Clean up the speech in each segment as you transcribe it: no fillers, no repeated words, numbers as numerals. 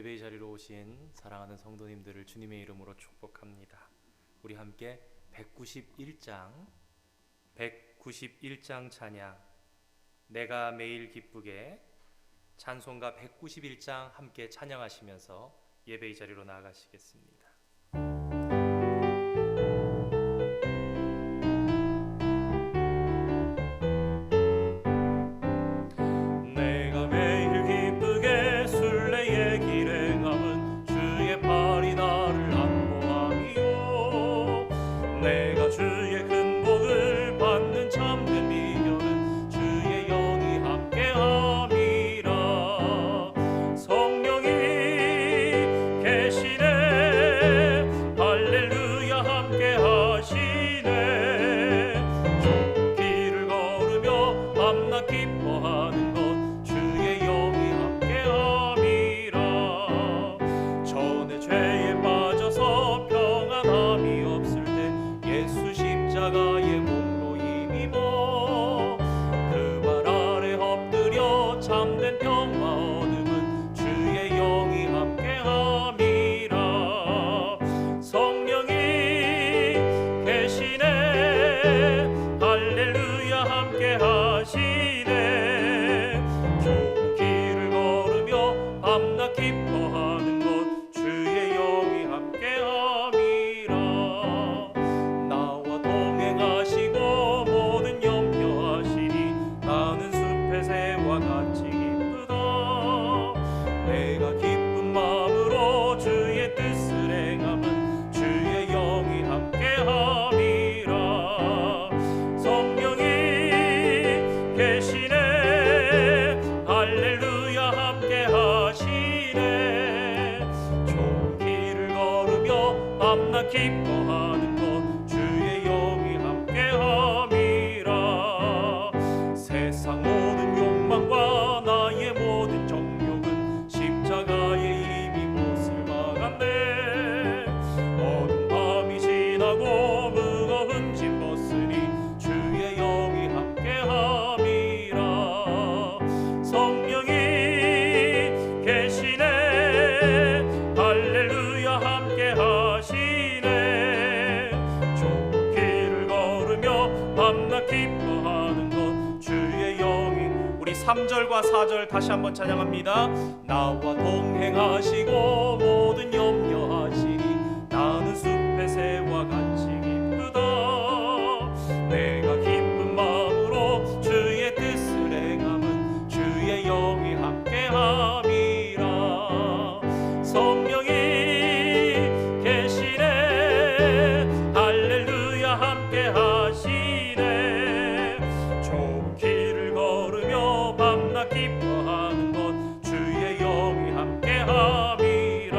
예배의 자리로 오신 사랑하는 성도님들을 주님의 이름으로 축복합니다. 우리 함께 191장 찬양 내가 매일 기쁘게 찬송가 191장 함께 찬양하시면서 예배의 자리로 나아가시겠습니다. 기뻐하는 것 주의 영이 함께함이라. 세상 모든 욕망과 나의 모든 정욕은 십자가에 이미 못을 박았네. 어두운 밤이 지나고 무거운 짐 벗으니 주의 영이 함께함이라. 성령이 계시네. 할렐루야 함께하시네. 기뻐하는 것 주의 영이. 우리 3절과 4절 다시 한번 찬양합니다. 나와 동행하시고 모든 염려하시니 나는 숲의 새와 같이 기쁘다. 내가 기쁜 마음으로 주의 뜻을 행함은 주의 영이 함께함이라. 성령이 계시네. 할렐루야 함께하시니 기뻐하는 것 주의 영이 함께함이라.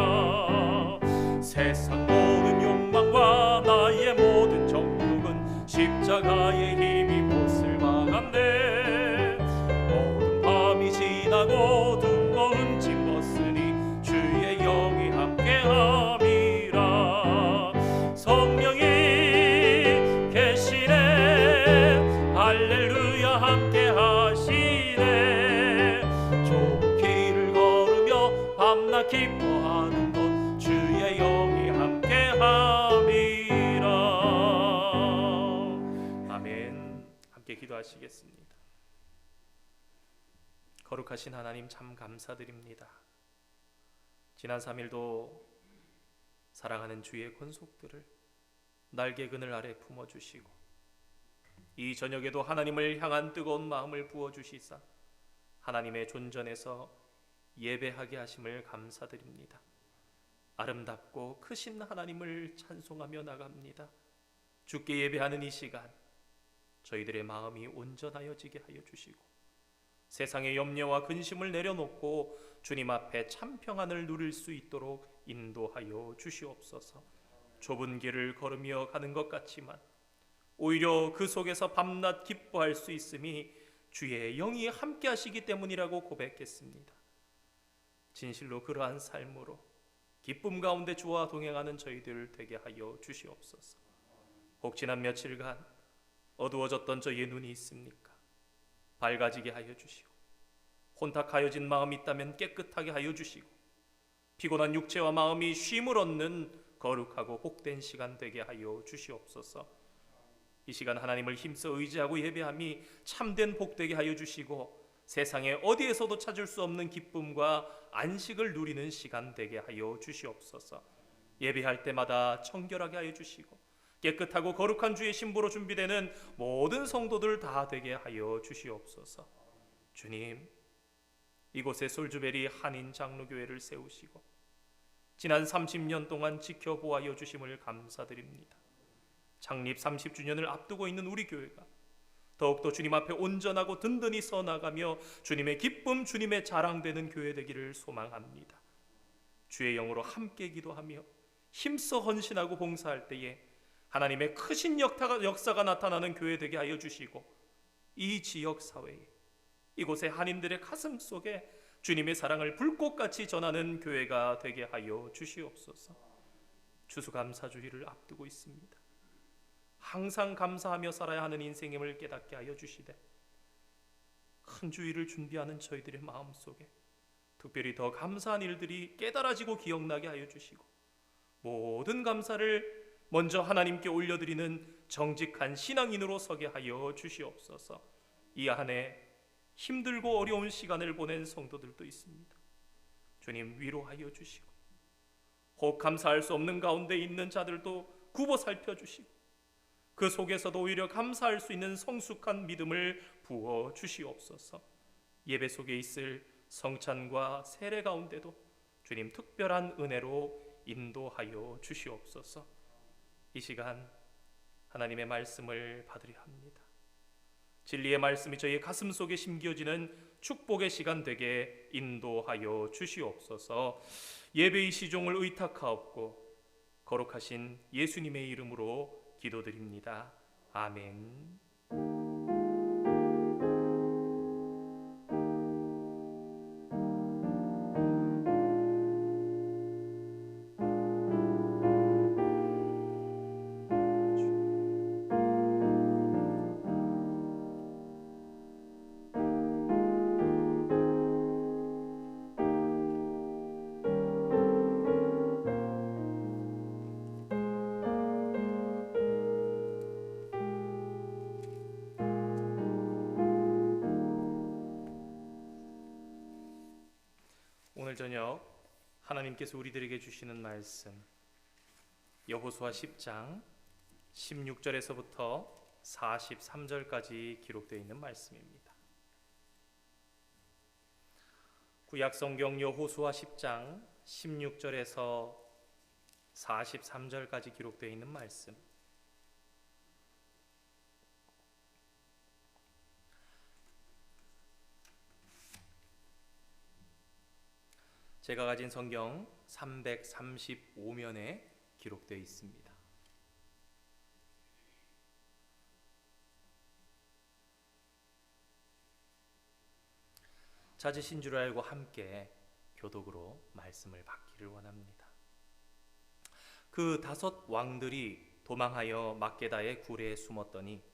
세상 모든 욕망과 나의 모든 정욕은 십자가의 힘이 못을 막았네. 어두운 밤이 지나고 두꺼운 짐 벗으니 주의 영이 함께함이라. 성령이 계시네. 할렐루야 함께하시네. 밤낮 기뻐하는 것 주의 영이 함께함이라. 아멘. 함께 기도하시겠습니다. 거룩하신 하나님 참 감사드립니다. 지난 3일도 사랑하는 주의 권속들을 날개 그늘 아래 품어주시고 이 저녁에도 하나님을 향한 뜨거운 마음을 부어주시사 하나님의 존전에서 예배하게 하심을 감사드립니다. 아름답고 크신 하나님을 찬송하며 나갑니다. 주께 예배하는 이 시간 저희들의 마음이 온전하여지게 하여 주시고 세상의 염려와 근심을 내려놓고 주님 앞에 참 평안을 누릴 수 있도록 인도하여 주시옵소서. 좁은 길을 걸으며 가는 것 같지만 오히려 그 속에서 밤낮 기뻐할 수 있음이 주의 영이 함께 하시기 때문이라고 고백했습니다. 진실로 그러한 삶으로 기쁨 가운데 주와 동행하는 저희들 되게 하여 주시옵소서. 혹 지난 며칠간 어두워졌던 저희의 눈이 있습니까? 밝아지게 하여 주시고 혼탁하여진 마음이 있다면 깨끗하게 하여 주시고 피곤한 육체와 마음이 쉼을 얻는 거룩하고 복된 시간 되게 하여 주시옵소서. 이 시간 하나님을 힘써 의지하고 예배함이 참된 복되게 하여 주시고 세상에 어디에서도 찾을 수 없는 기쁨과 안식을 누리는 시간 되게 하여 주시옵소서. 예배할 때마다 청결하게 하여 주시고 깨끗하고 거룩한 주의 신부로 준비되는 모든 성도들 다 되게 하여 주시옵소서. 주님, 이곳에 솔주베리 한인 장로교회를 세우시고 지난 30년 동안 지켜보아여 주심을 감사드립니다. 창립 30주년을 앞두고 있는 우리 교회가 더욱더 주님 앞에 온전하고 든든히 서나가며 주님의 기쁨, 주님의 자랑되는 교회 되기를 소망합니다. 주의 영으로 함께 기도하며 힘써 헌신하고 봉사할 때에 하나님의 크신 역사가 나타나는 교회 되게 하여 주시고 이 지역 사회에 이곳의 한인들의 가슴 속에 주님의 사랑을 불꽃같이 전하는 교회가 되게 하여 주시옵소서. 추수감사주일을 앞두고 있습니다. 항상 감사하며 살아야 하는 인생임을 깨닫게 하여 주시되 큰 주일을 준비하는 저희들의 마음속에 특별히 더 감사한 일들이 깨달아지고 기억나게 하여 주시고 모든 감사를 먼저 하나님께 올려드리는 정직한 신앙인으로 서게 하여 주시옵소서. 이 한해 힘들고 어려운 시간을 보낸 성도들도 있습니다. 주님 위로하여 주시고 혹 감사할 수 없는 가운데 있는 자들도 굽어 살펴주시고 그 속에서도 오히려 감사할 수 있는 성숙한 믿음을 부어 주시옵소서. 예배 속에 있을 성찬과 세례 가운데도 주님 특별한 은혜로 인도하여 주시옵소서. 이 시간 하나님의 말씀을 받으려 합니다. 진리의 말씀이 저희의 가슴 속에 심겨지는 축복의 시간 되게 인도하여 주시옵소서. 예배의 시종을 의탁하옵고 거룩하신 예수님의 이름으로 기도드립니다. 아멘. 오늘 저녁 하나님께서 우리들에게 주시는 말씀 여호수아 10장 16절에서부터 43절까지 기록되어 있는 말씀입니다. 구약 성경 여호수아 10장 16절에서 43절까지 기록되어 있는 말씀. 제가 가진 성경 335면에 기록되어 있습니다. 찾으신 줄 알고 함께 교독으로 말씀을 받기를 원합니다. 그 5 왕들이 도망하여 막게다의 굴에 숨었더니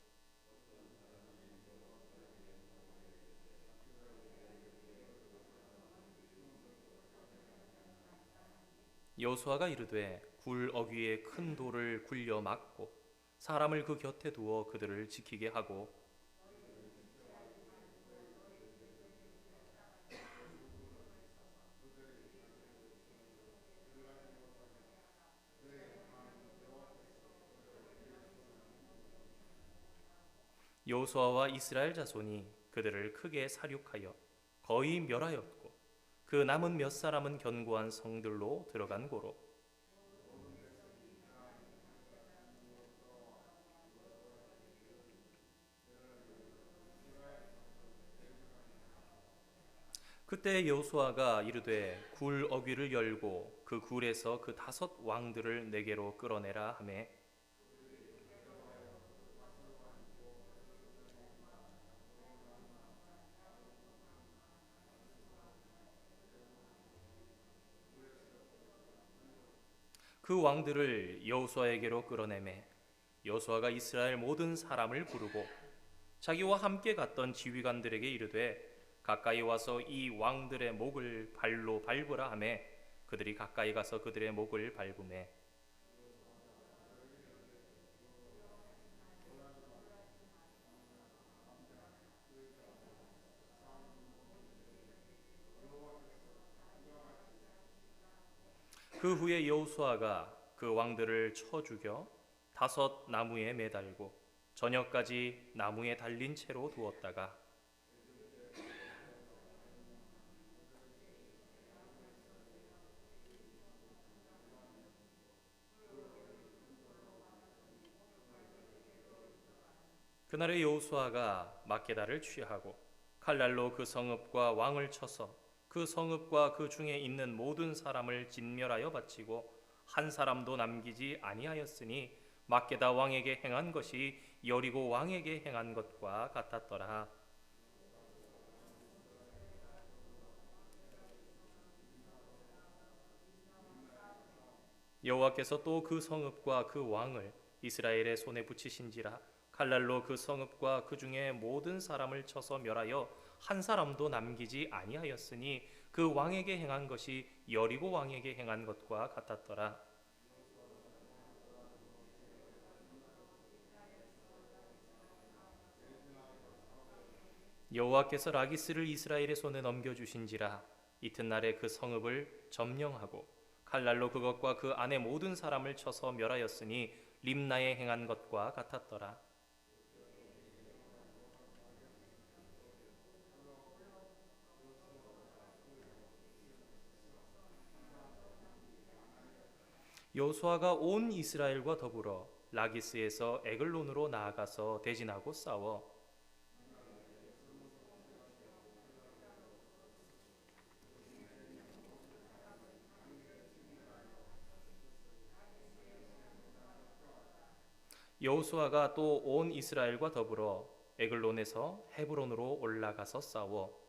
여호수아가 이르되 굴 어귀에 큰 돌을 굴려 막고 사람을 그 곁에 두어 그들을 지키게 하고 여호수아와 이스라엘 자손이 그들을 크게 살육하여 거의 멸하였고 그 남은 몇 사람은 견고한 성들로 들어간 고로 그때 여호수아가 이르되 굴 어귀를 열고 그 굴에서 그 5 왕들을 내게로 끌어내라 하매 그 왕들을 여호수아에게로 끌어내매 여호수아가 이스라엘 모든 사람을 부르고 자기와 함께 갔던 지휘관들에게 이르되 가까이 와서 이 왕들의 목을 발로 밟으라 하매 그들이 가까이 가서 그들의 목을 밟음에 그 후에 여호수아가 그 왕들을 쳐 죽여 다섯 나무에 매달고 저녁까지 나무에 달린 채로 두었다가 그날에 여호수아가 막게다를 취하고 칼날로 그 성읍과 왕을 쳐서 그 성읍과 그 중에 있는 모든 사람을 진멸하여 바치고 한 사람도 남기지 아니하였으니 막게다 왕에게 행한 것이 여리고 왕에게 행한 것과 같았더라. 여호와께서 또 그 성읍과 그 왕을 이스라엘의 손에 붙이신지라 칼날로 그 성읍과 그 중에 모든 사람을 쳐서 멸하여 한 사람도 남기지 아니하였으니 그 왕에게 행한 것이 여리고 왕에게 행한 것과 같았더라. 여호와께서 라기스를 이스라엘의 손에 넘겨주신지라 이튿날에 그 성읍을 점령하고 칼날로 그것과 그 안에 모든 사람을 쳐서 멸하였으니 림나에 행한 것과 같았더라. 여호수아가 온 이스라엘과 더불어 라기스에서 에글론으로 나아가서 대진하고 싸워 여호수아가 또 온 이스라엘과 더불어 에글론에서 헤브론으로 올라가서 싸워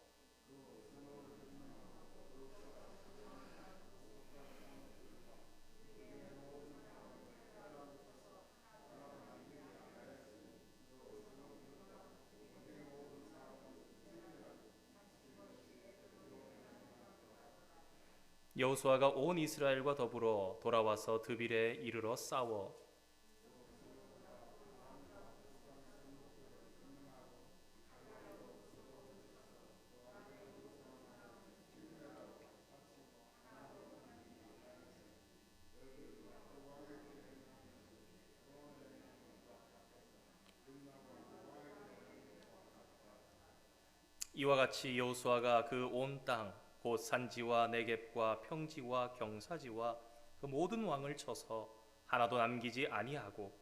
여호수아가 온 이스라엘과 더불어 돌아와서 드빌에 이르러 싸워 이와 같이 여호수아가 그 온 땅 곧 산지와 네겝과 평지와 경사지와 그 모든 왕을 쳐서 하나도 남기지 아니하고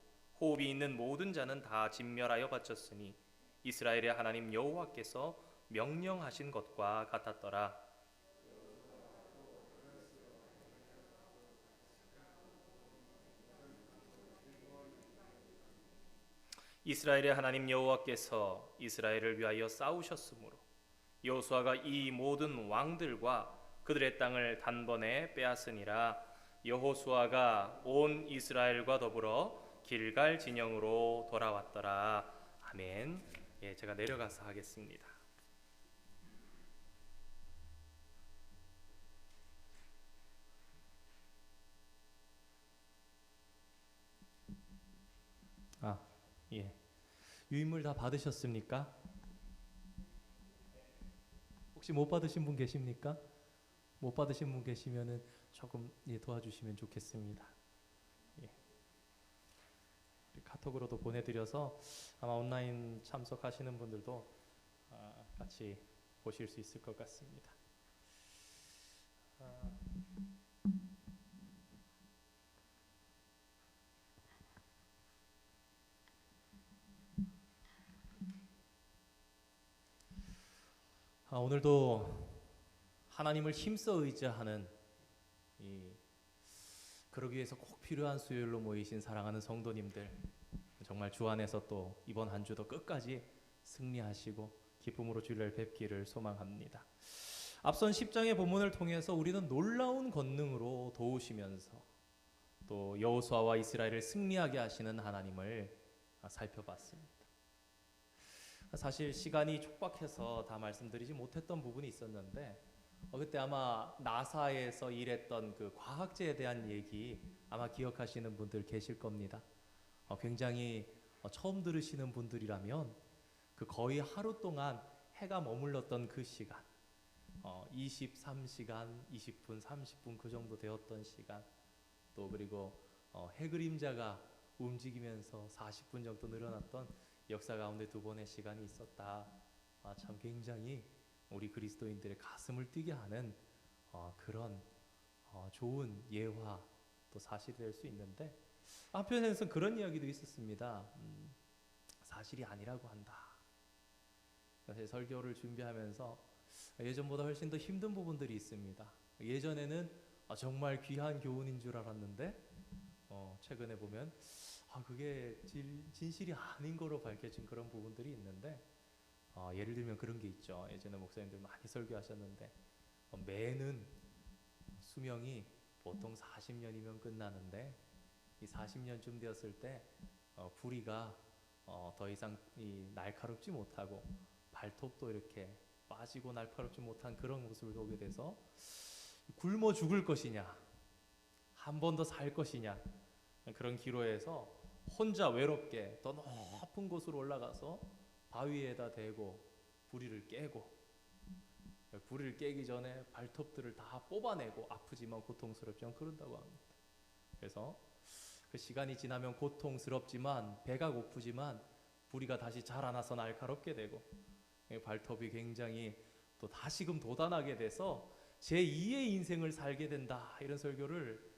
호흡이 있는 모든 자는 다 진멸하여 바쳤으니 이스라엘의 하나님 여호와께서 명령하신 것과 같았더라. 이스라엘의 하나님 여호와께서 이스라엘을 위하여 싸우셨으므로 여호수아가 이 모든 왕들과 그들의 땅을 단번에 빼앗으니라. 여호수아가 온 이스라엘과 더불어 길갈 진영으로 돌아왔더라. 아멘. 예, 제가 내려가서 하겠습니다. 예. 유인물 다 받으셨습니까? 혹시 못 받으신 분 계십니까? 못 받으신 분 계시면은 조금 도와주시면 좋겠습니다. 예. 카톡으로도 보내드려서 아마 온라인 참석하시는 분들도 같이 보실 수 있을 것 같습니다. 오늘도 하나님을 힘써 의지하는 그러기 위해서 꼭 필요한 수요일로 모이신 사랑하는 성도님들, 정말 주 안에서 또 이번 한 주도 끝까지 승리하시고 기쁨으로 주를 뵙기를 소망합니다. 앞선 10장의 본문을 통해서 우리는 놀라운 권능으로 도우시면서 또 여호수아와 이스라엘을 승리하게 하시는 하나님을 살펴봤습니다. 사실 시간이 촉박해서 다 말씀드리지 못했던 부분이 있었는데 그때 아마 나사에서 일했던 그 과학자에 대한 얘기 아마 기억하시는 분들 계실 겁니다. 굉장히 처음 들으시는 분들이라면 그 거의 하루 동안 해가 머물렀던 그 시간, 23시간, 20분, 30분 그 정도 되었던 시간, 또 그리고 해 그림자가 움직이면서 40분 정도 늘어났던 역사 가운데 두 번의 시간이 있었다. 참 굉장히 우리 그리스도인들의 가슴을 뛰게 하는 그런 좋은 예화 또 사실이 될 수 있는데, 한편에서는 그런 이야기도 있었습니다. 사실이 아니라고 한다. 그래서 설교를 준비하면서 예전보다 훨씬 더 힘든 부분들이 있습니다. 예전에는 정말 귀한 교훈인 줄 알았는데 최근에 보면 그게 진실이 아닌 거로 밝혀진 그런 부분들이 있는데, 예를 들면 그런 게 있죠. 예전에 목사님들 많이 설교하셨는데 매는 수명이 보통 40년이면 끝나는데 이 40년쯤 되었을 때 부리가 더 이상 이 날카롭지 못하고 발톱도 이렇게 빠지고 날카롭지 못한 그런 모습을 보게 돼서 굶어 죽을 것이냐, 한 번 더 살 것이냐, 그런 기로에서 혼자 외롭게 더 높은 곳으로 올라가서 바위에다 대고 부리를 깨고, 부리를 깨기 전에 발톱들을 다 뽑아내고 아프지만 고통스럽지만 그런다고 합니다. 그래서 그 시간이 지나면 고통스럽지만 배가 고프지만 부리가 다시 자라나서 날카롭게 되고 발톱이 굉장히 또 다시금 돋아나게 돼서 제2의 인생을 살게 된다. 이런 설교를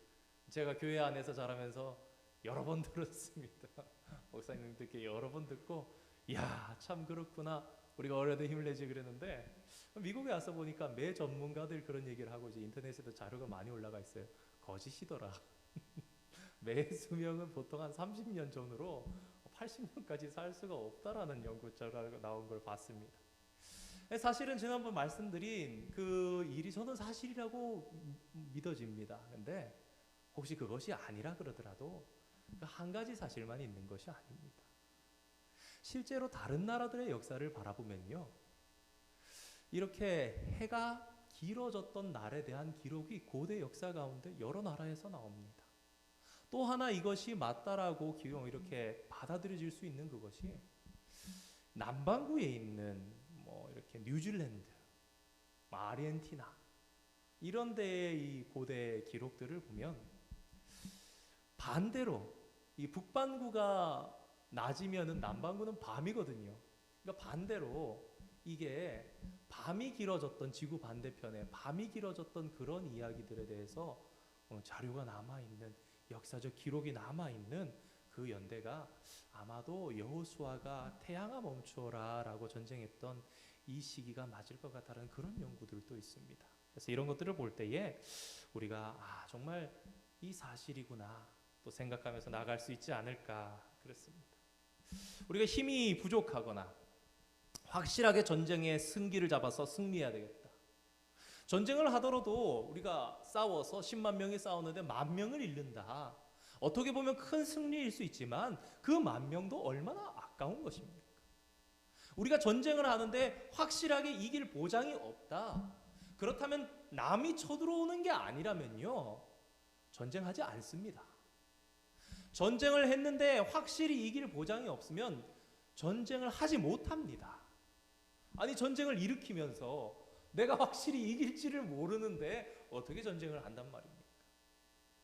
제가 교회 안에서 자라면서 여러 번 들었습니다. 목사님들께 여러 번 듣고 야, 참 그렇구나. 우리가 어려도 힘을 내지 그랬는데 미국에 와서 보니까 매 전문가들 그런 얘기를 하고 이제 인터넷에도 자료가 많이 올라가 있어요. 거짓이더라. 매 수명은 보통 한 30년 전으로 80년까지 살 수가 없다라는 연구 결과가 나온 걸 봤습니다. 사실은 지난번 말씀드린 그 일이 저는 사실이라고 믿어집니다. 근데 혹시 그것이 아니라 그러더라도 그 한 가지 사실만 있는 것이 아닙니다. 실제로 다른 나라들의 역사를 바라보면요, 이렇게 해가 길어졌던 날에 대한 기록이 고대 역사 가운데 여러 나라에서 나옵니다. 또 하나 이것이 맞다라고 이렇게 받아들여질 수 있는 그것이 남반구에 있는 이렇게 뉴질랜드, 아르헨티나 이런 데의 이 고대 기록들을 보면 반대로 이 북반구가 낮이면은 남반구는 밤이거든요. 그러니까 반대로 이게 밤이 길어졌던 지구 반대편에 밤이 길어졌던 그런 이야기들에 대해서 자료가 남아있는, 역사적 기록이 남아있는 그 연대가 아마도 여호수아가 태양아 멈추어라 라고 전쟁했던 이 시기가 맞을 것 같다는 그런 연구들도 있습니다. 그래서 이런 것들을 볼 때에 우리가 정말 이 사실이구나 또 생각하면서 나갈 수 있지 않을까 그랬습니다. 우리가 힘이 부족하거나 확실하게 전쟁의 승기를 잡아서 승리해야 되겠다. 전쟁을 하더라도 우리가 싸워서 10만 명이 싸우는데 10,000명을 잃는다. 어떻게 보면 큰 승리일 수 있지만 그 10,000명도 얼마나 아까운 것입니까? 우리가 전쟁을 하는데 확실하게 이길 보장이 없다. 그렇다면 남이 쳐들어오는 게 아니라면요, 전쟁하지 않습니다. 전쟁을 했는데 확실히 이길 보장이 없으면 전쟁을 하지 못합니다. 아니, 전쟁을 일으키면서 내가 확실히 이길지를 모르는데 어떻게 전쟁을 한단 말입니까?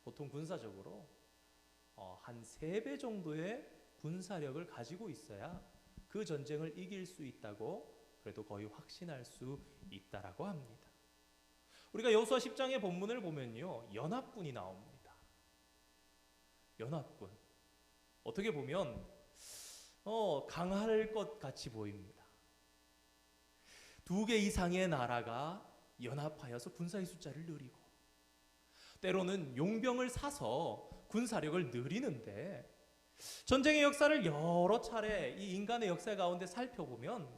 보통 군사적으로 한 3배 정도의 군사력을 가지고 있어야 그 전쟁을 이길 수 있다고 그래도 거의 확신할 수 있다라고 합니다. 우리가 여호수아 10장의 본문을 보면요, 연합군이 나옵니다. 연합군. 어떻게 보면 강할 것 같이 보입니다. 2개 이상의 나라가 연합하여서 군사의 숫자를 늘리고 때로는 용병을 사서 군사력을 늘리는데, 전쟁의 역사를 여러 차례 이 인간의 역사 가운데 살펴보면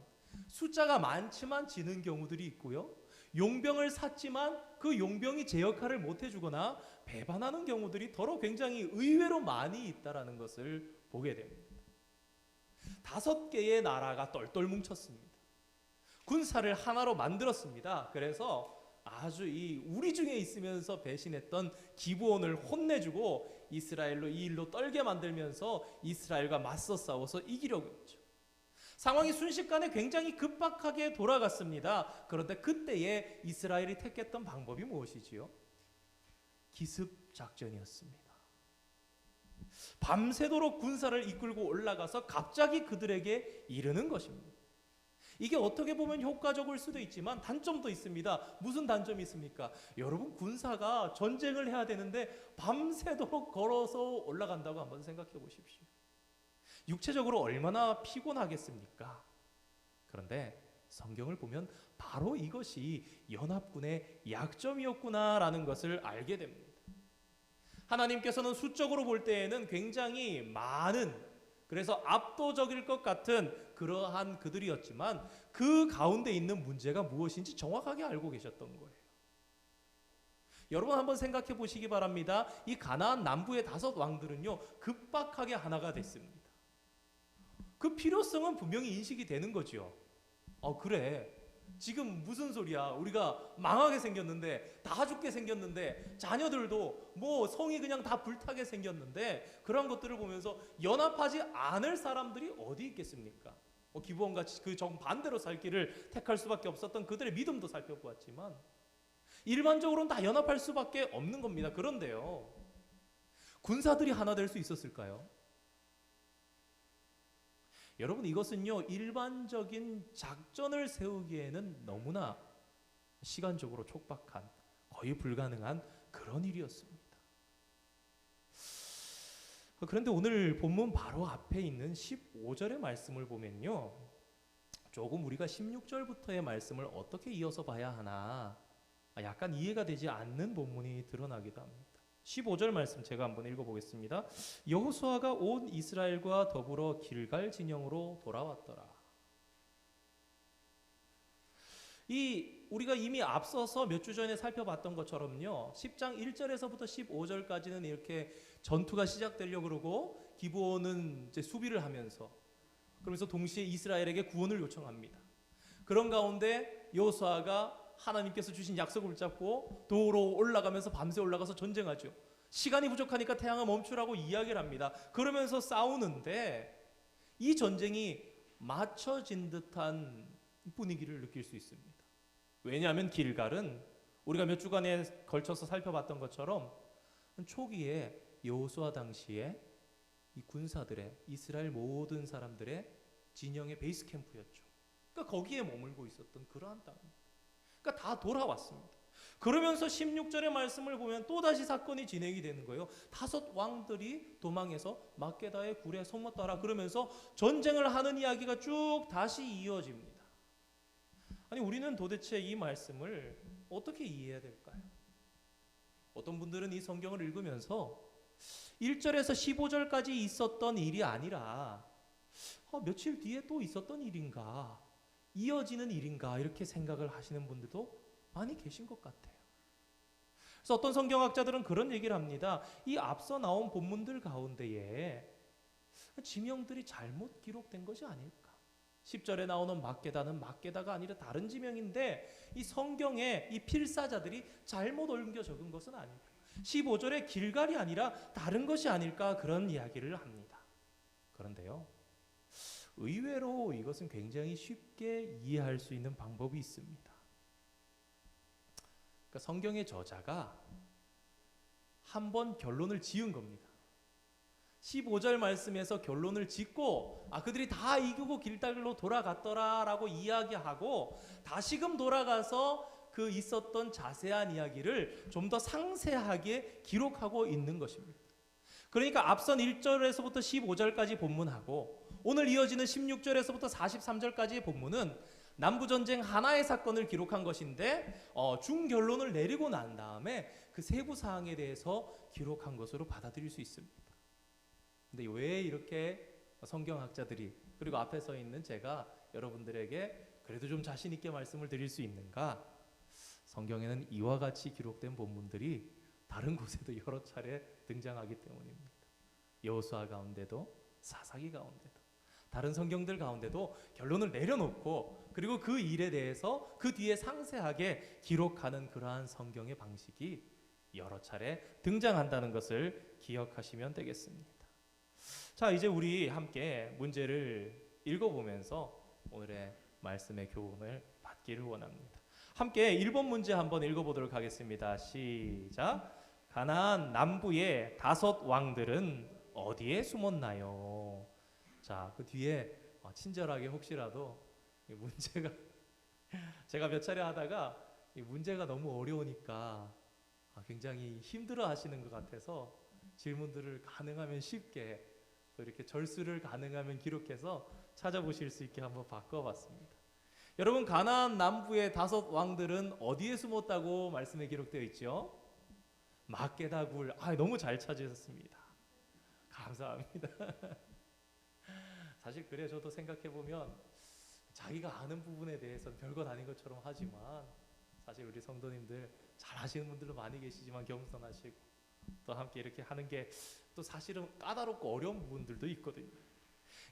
숫자가 많지만 지는 경우들이 있고요, 용병을 샀지만 그 용병이 제 역할을 못 해주거나 배반하는 경우들이 더러 굉장히 의외로 많이 있다라는 것을 보게 됩니다. 5개의 나라가 똘똘 뭉쳤습니다. 군사를 하나로 만들었습니다. 그래서 아주 이 우리 중에 있으면서 배신했던 기브온을 혼내주고 이스라엘로 이 일로 떨게 만들면서 이스라엘과 맞서 싸워서 이기려고 했죠. 상황이 순식간에 굉장히 급박하게 돌아갔습니다. 그런데 그때에 이스라엘이 택했던 방법이 무엇이지요? 기습 작전이었습니다. 밤새도록 군사를 이끌고 올라가서 갑자기 그들에게 이르는 것입니다. 이게 어떻게 보면 효과적일 수도 있지만 단점도 있습니다. 무슨 단점이 있습니까? 여러분, 군사가 전쟁을 해야 되는데 밤새도록 걸어서 올라간다고 한번 생각해 보십시오. 육체적으로 얼마나 피곤하겠습니까? 그런데 성경을 보면 바로 이것이 연합군의 약점이었구나라는 것을 알게 됩니다. 하나님께서는 수적으로 볼 때에는 굉장히 많은, 그래서 압도적일 것 같은 그러한 그들이었지만 그 가운데 있는 문제가 무엇인지 정확하게 알고 계셨던 거예요. 여러분 한번 생각해 보시기 바랍니다. 이 가나안 남부의 5 왕들은요, 급박하게 하나가 됐습니다. 그 필요성은 분명히 인식이 되는 거죠. 그래, 지금 무슨 소리야, 우리가 망하게 생겼는데, 다 죽게 생겼는데, 자녀들도 뭐 성이 그냥 다 불타게 생겼는데, 그런 것들을 보면서 연합하지 않을 사람들이 어디 있겠습니까? 기브온같이 그 정반대로 살 길을 택할 수밖에 없었던 그들의 믿음도 살펴보았지만 일반적으로는 다 연합할 수밖에 없는 겁니다. 그런데요, 군사들이 하나 될 수 있었을까요? 여러분, 이것은요, 일반적인 작전을 세우기에는 너무나 시간적으로 촉박한, 거의 불가능한 그런 일이었습니다. 그런데 오늘 본문 바로 앞에 있는 15절의 말씀을 보면요, 조금 우리가 16절부터의 말씀을 어떻게 이어서 봐야 하나 약간 이해가 되지 않는 본문이 드러나기도 합니다. 15절 말씀 제가 한번 읽어보겠습니다. 여호수아가 온 이스라엘과 더불어 길갈 진영으로 돌아왔더라. 우리가 이미 앞서서 몇 주 전에 살펴봤던 것처럼요, 10장 1절에서부터 15절까지는 이렇게 전투가 시작되려고 그러고 기브온은 이제 수비를 하면서, 그러면서 동시에 이스라엘에게 구원을 요청합니다. 그런 가운데 여호수아가 하나님께서 주신 약속을 붙잡고 도로 올라가면서 밤새 올라가서 전쟁하죠. 시간이 부족하니까 태양을 멈추라고 이야기를 합니다. 그러면서 싸우는데 이 전쟁이 맞춰진 듯한 분위기를 느낄 수 있습니다. 왜냐하면 길갈은 우리가 몇 주간에 걸쳐서 살펴봤던 것처럼 초기에 여호수아 당시에 이 군사들의, 이스라엘 모든 사람들의 진영의 베이스 캠프였죠. 그러니까 거기에 머물고 있었던 그러한 땅입니다. 그러니까 다 돌아왔습니다. 그러면서 16절의 말씀을 보면 또다시 사건이 진행이 되는 거예요. 5 왕들이 도망해서 막게다의 굴에 숨었더라. 그러면서 전쟁을 하는 이야기가 쭉 다시 이어집니다. 아니, 우리는 도대체 이 말씀을 어떻게 이해해야 될까요? 어떤 분들은 이 성경을 읽으면서 1절에서 15절까지 있었던 일이 아니라 며칠 뒤에 또 있었던 일인가, 이어지는 일인가, 이렇게 생각을 하시는 분들도 많이 계신 것 같아요. 그래서 어떤 성경학자들은 그런 얘기를 합니다. 이 앞서 나온 본문들 가운데에 지명들이 잘못 기록된 것이 아닐까. 10절에 나오는 막게다는 막게다가 아니라 다른 지명인데 이 성경에 이 필사자들이 잘못 옮겨 적은 것은 아닐까. 15절에 길갈이 아니라 다른 것이 아닐까, 그런 이야기를 합니다. 그런데요, 의외로 이것은 굉장히 쉽게 이해할 수 있는 방법이 있습니다. 그러니까 성경의 저자가 한번 결론을 지은 겁니다. 15절 말씀에서 결론을 짓고 그들이 다 이기고 길갈로 돌아갔더라라고 이야기하고 다시금 돌아가서 그 있었던 자세한 이야기를 좀 더 상세하게 기록하고 있는 것입니다. 그러니까 앞선 1절에서부터 15절까지 본문하고 오늘 이어지는 16절에서부터 43절까지의 본문은 남부전쟁 하나의 사건을 기록한 것인데 중결론을 내리고 난 다음에 그 세부 사항에 대해서 기록한 것으로 받아들일 수 있습니다. 근데 왜 이렇게 성경학자들이, 그리고 앞에 서 있는 제가 여러분들에게 그래도 좀 자신 있게 말씀을 드릴 수 있는가? 성경에는 이와 같이 기록된 본문들이 다른 곳에도 여러 차례 등장하기 때문입니다. 여호수아 가운데도 사사기 가운데도 다른 성경들 가운데도 결론을 내려놓고 그리고 그 일에 대해서 그 뒤에 상세하게 기록하는 그러한 성경의 방식이 여러 차례 등장한다는 것을 기억하시면 되겠습니다. 자, 이제 우리 함께 문제를 읽어보면서 오늘의 말씀의 교훈을 받기를 원합니다. 함께 1번 문제 한번 읽어보도록 하겠습니다. 시작. 가나안 남부의 5 왕들은 어디에 숨었나요? 자, 그 뒤에 친절하게 혹시라도 이 문제가 제가 몇 차례 하다가 이 문제가 너무 어려우니까 굉장히 힘들어 하시는 것 같아서 질문들을 가능하면 쉽게 또 이렇게 절수를 가능하면 기록해서 찾아보실 수 있게 한번 바꿔봤습니다. 여러분, 가나안 남부의 5 왕들은 어디에 숨었다고 말씀에 기록되어 있죠? 막게다 굴. 너무 잘 찾으셨습니다. 감사합니다. 사실 그래, 저도 생각해보면 자기가 아는 부분에 대해서는 별것 아닌 것처럼 하지만 사실 우리 성도님들 잘 하시는 분들도 많이 계시지만 겸손하시고 또 함께 이렇게 하는 게 또 사실은 까다롭고 어려운 부분들도 있거든요.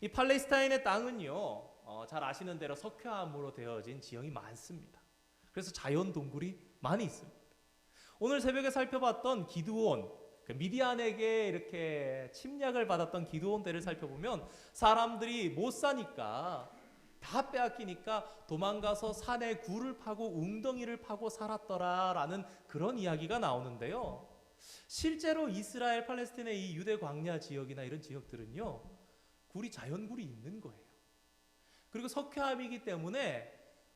이 팔레스타인의 땅은요, 잘 아시는 대로 석회암으로 되어진 지형이 많습니다. 그래서 자연 동굴이 많이 있습니다. 오늘 새벽에 살펴봤던 기드온, 미디안에게 이렇게 침략을 받았던 기드온 때를 살펴보면 사람들이 못 사니까 다 빼앗기니까 도망가서 산에 굴을 파고 웅덩이를 파고 살았더라라는 그런 이야기가 나오는데요. 실제로 이스라엘 팔레스타인의 이 유대 광야 지역이나 이런 지역들은요, 굴이 자연굴이 있는 거예요. 그리고 석회암이기 때문에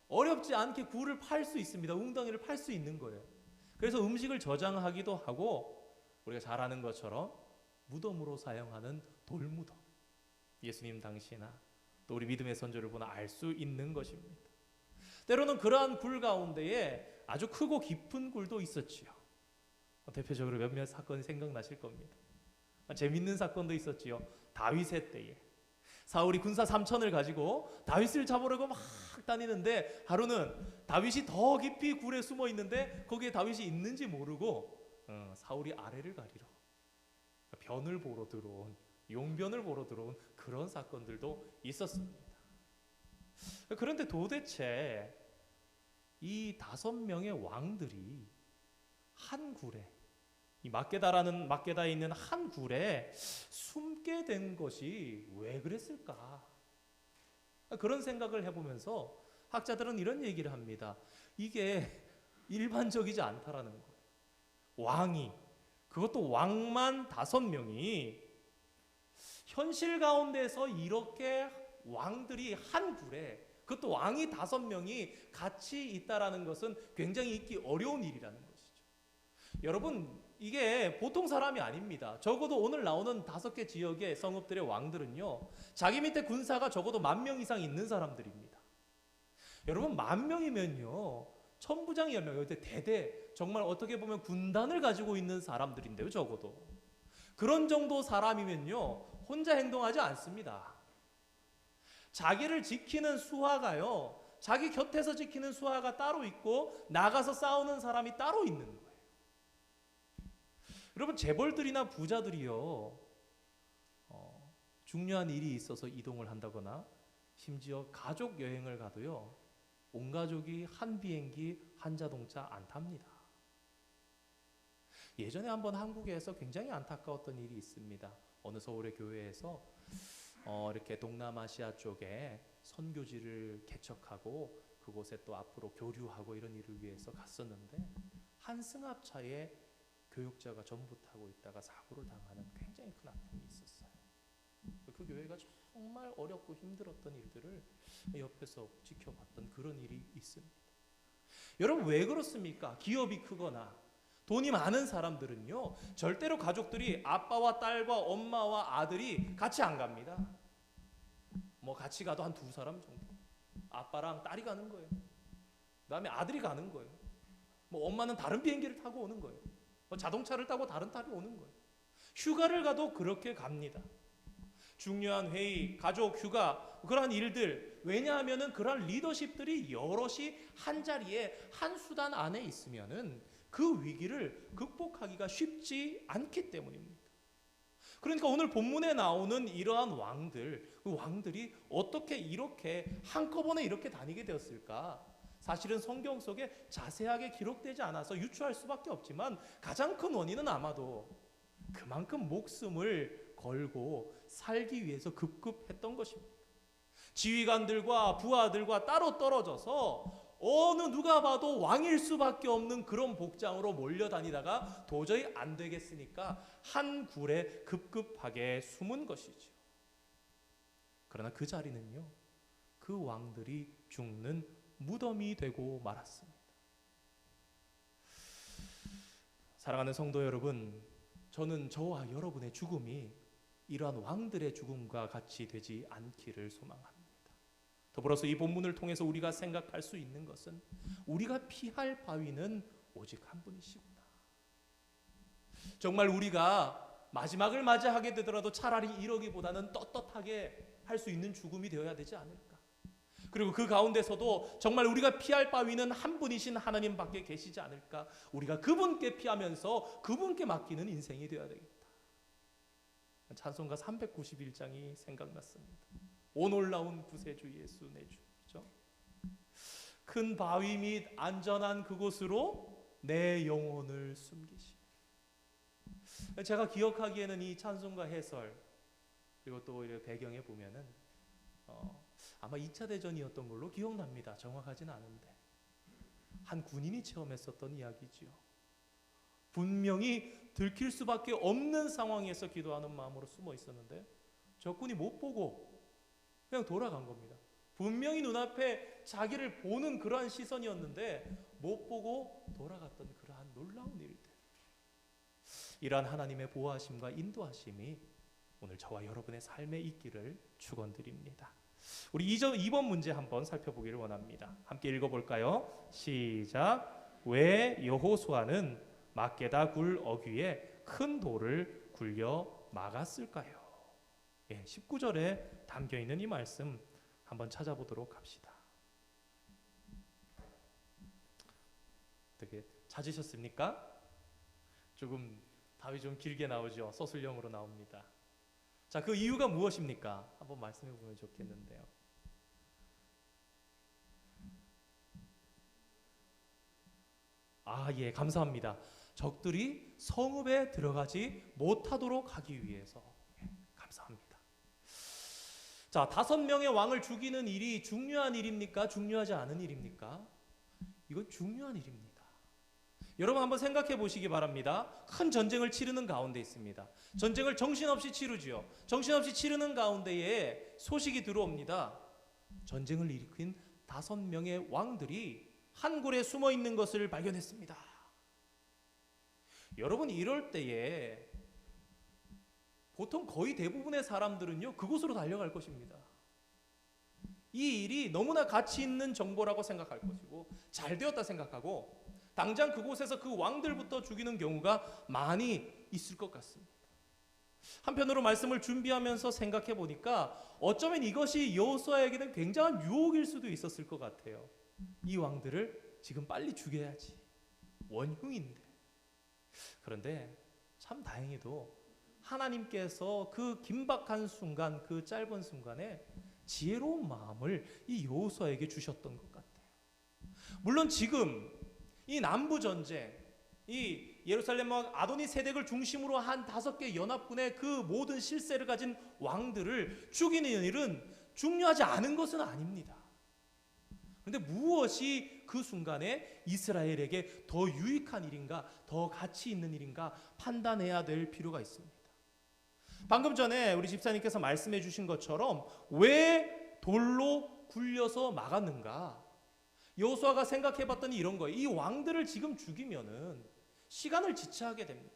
어렵지 않게 굴을 팔 수 있습니다. 웅덩이를 팔 수 있는 거예요. 그래서 음식을 저장하기도 하고 우리가 잘 아는 것처럼 무덤으로 사용하는 돌무덤, 예수님 당시나 또 우리 믿음의 선조를 보나 알 수 있는 것입니다. 때로는 그러한 굴 가운데에 아주 크고 깊은 굴도 있었지요. 대표적으로 몇몇 사건이 생각나실 겁니다. 재밌는 사건도 있었지요. 다윗의 때에 사울이 군사 3,000을 가지고 다윗을 잡으려고 막 다니는데 하루는 다윗이 더 깊이 굴에 숨어 있는데 거기에 다윗이 있는지 모르고 사울이 아래를 가리러 변을 보러 들어온, 용변을 보러 들어온 그런 사건들도 있었습니다. 그런데 도대체 이 5명의 왕들이 한 굴에, 이 막게다에 있는 한 굴에 숨게 된 것이 왜 그랬을까? 그런 생각을 해보면서 학자들은 이런 얘기를 합니다. 이게 일반적이지 않다라는 거예요. 왕이, 그것도 왕만 5명이 현실 가운데서 이렇게 왕들이 한 굴에, 그것도 왕이 5명이 같이 있다라는 것은 굉장히 있기 어려운 일이라는 것이죠. 여러분, 이게 보통 사람이 아닙니다. 적어도 오늘 나오는 5개 지역의 성읍들의 왕들은요, 자기 밑에 군사가 적어도 10,000명 이상 있는 사람들입니다. 여러분, 10,000명이면요, 천부장이 10명, 대대, 정말 어떻게 보면 군단을 가지고 있는 사람들인데요, 적어도. 그런 정도 사람이면요, 혼자 행동하지 않습니다. 자기를 지키는 수하가요, 자기 곁에서 지키는 수하가 따로 있고 나가서 싸우는 사람이 따로 있는 거예요. 여러분, 재벌들이나 부자들이요, 중요한 일이 있어서 이동을 한다거나 심지어 가족 여행을 가도요, 온 가족이 한 비행기 한 자동차 안 탑니다. 예전에 한번 한국에서 굉장히 안타까웠던 일이 있습니다. 어느 서울의 교회에서 이렇게 동남아시아 쪽에 선교지를 개척하고 그곳에 또 앞으로 교류하고 이런 일을 위해서 갔었는데 한 승합차에 교육자가 전부 타고 있다가 사고를 당하는 굉장히 큰 아픔이 있었어요. 그 교회가 정말 어렵고 힘들었던 일들을 옆에서 지켜봤던 그런 일이 있습니다. 여러분, 왜 그렇습니까? 기업이 크거나 돈이 많은 사람들은요, 절대로 가족들이 아빠와 딸과 엄마와 아들이 같이 안 갑니다. 뭐 같이 가도 한 2사람 정도. 아빠랑 딸이 가는 거예요. 그다음에 아들이 가는 거예요. 뭐 엄마는 다른 비행기를 타고 오는 거예요. 뭐 자동차를 타고 다른 딸이 오는 거예요. 휴가를 가도 그렇게 갑니다. 중요한 회의, 가족, 휴가, 그러한 일들, 왜냐하면은 그러한 리더십들이 여럿이 한 자리에 한 수단 안에 있으면은 그 위기를 극복하기가 쉽지 않기 때문입니다. 그러니까 오늘 본문에 나오는 이러한 왕들, 그 왕들이 어떻게 이렇게 한꺼번에 이렇게 다니게 되었을까? 사실은 성경 속에 자세하게 기록되지 않아서 유추할 수밖에 없지만 가장 큰 원인은 아마도 그만큼 목숨을 걸고 살기 위해서 급급했던 것입니다. 지휘관들과 부하들과 따로 떨어져서 어느 누가 봐도 왕일 수밖에 없는 그런 복장으로 몰려다니다가 도저히 안 되겠으니까 한 굴에 급급하게 숨은 것이죠. 그러나 그 자리는요, 그 왕들이 죽는 무덤이 되고 말았습니다. 사랑하는 성도 여러분, 저는 저와 여러분의 죽음이 이러한 왕들의 죽음과 같이 되지 않기를 소망합니다. 더불어서 이 본문을 통해서 우리가 생각할 수 있는 것은 우리가 피할 바위는 오직 한 분이시구나. 정말 우리가 마지막을 맞이하게 되더라도 차라리 이러기보다는 떳떳하게 할 수 있는 죽음이 되어야 되지 않을까. 그리고 그 가운데서도 정말 우리가 피할 바위는 한 분이신 하나님밖에 계시지 않을까. 우리가 그분께 피하면서 그분께 맡기는 인생이 되어야 되겠다. 찬송가 391장이 생각났습니다. 오 놀라운 구세주 예수 내 주. 그렇죠? 큰 바위 및 안전한 그곳으로 내 영혼을 숨기시. 제가 기억하기에는 이 찬송가 해설 그리고 또 배경에 보면은 아마 2차 대전이었던 걸로 기억납니다. 정확하지는 않은데 한 군인이 체험했었던 이야기지요. 분명히 들킬 수밖에 없는 상황에서 기도하는 마음으로 숨어 있었는데 적군이 못 보고 그냥 돌아간 겁니다. 분명히 눈앞에 자기를 보는 그러한 시선이었는데 못 보고 돌아갔던 그러한 놀라운 일들. 이러한 하나님의 보호하심과 인도하심이 오늘 저와 여러분의 삶에 있기를 축원드립니다. 우리 2번 문제 한번 살펴보기를 원합니다. 함께 읽어볼까요? 시작. 왜 여호수아는 막게다 굴 어귀에 큰 돌을 굴려 막았을까요? 19절에 담겨있는 이 말씀 한번 찾아보도록 합시다. 어떻게 찾으셨습니까? 조금 답이 좀 길게 나오죠. 서술형으로 나옵니다. 자, 그 이유가 무엇입니까? 한번 말씀해 보면 좋겠는데요. 예, 감사합니다. 적들이 성읍에 들어가지 못하도록 하기 위해서. 감사합니다. 자, 5명의 왕을 죽이는 일이 중요한 일입니까? 중요하지 않은 일입니까? 이건 중요한 일입니다. 여러분 한번 생각해 보시기 바랍니다. 큰 전쟁을 치르는 가운데 있습니다. 전쟁을 정신없이 치르지요. 정신없이 치르는 가운데에 소식이 들어옵니다. 전쟁을 일으킨 5명의 왕들이 한 굴에 숨어 있는 것을 발견했습니다. 여러분 이럴 때에 보통 거의 대부분의 사람들은요 그곳으로 달려갈 것입니다. 이 일이 너무나 가치 있는 정보라고 생각할 것이고 잘 되었다 생각하고 당장 그곳에서 그 왕들부터 죽이는 경우가 많이 있을 것 같습니다. 한편으로 말씀을 준비하면서 생각해 보니까 어쩌면 이것이 여호수아에게는 굉장한 유혹일 수도 있었을 것 같아요. 이 왕들을 지금 빨리 죽여야지. 원흉인데. 그런데 참 다행히도 하나님께서 그 긴박한 순간, 그 짧은 순간에 지혜로운 마음을 이 여호수아에게 주셨던 것 같아요. 물론 지금 이 남부 전쟁, 이 예루살렘 왕 아도니 세덱을 중심으로 한 5개 연합군의 그 모든 실세를 가진 왕들을 죽이는 일은 중요하지 않은 것은 아닙니다. 그런데 무엇이 그 순간에 이스라엘에게 더 유익한 일인가, 더 가치 있는 일인가 판단해야 될 필요가 있습니다. 방금 전에 우리 집사님께서 말씀해 주신 것처럼 왜 돌로 굴려서 막았는가? 여호수아가 생각해 봤더니 이런 거예요. 이 왕들을 지금 죽이면은 시간을 지체하게 됩니다.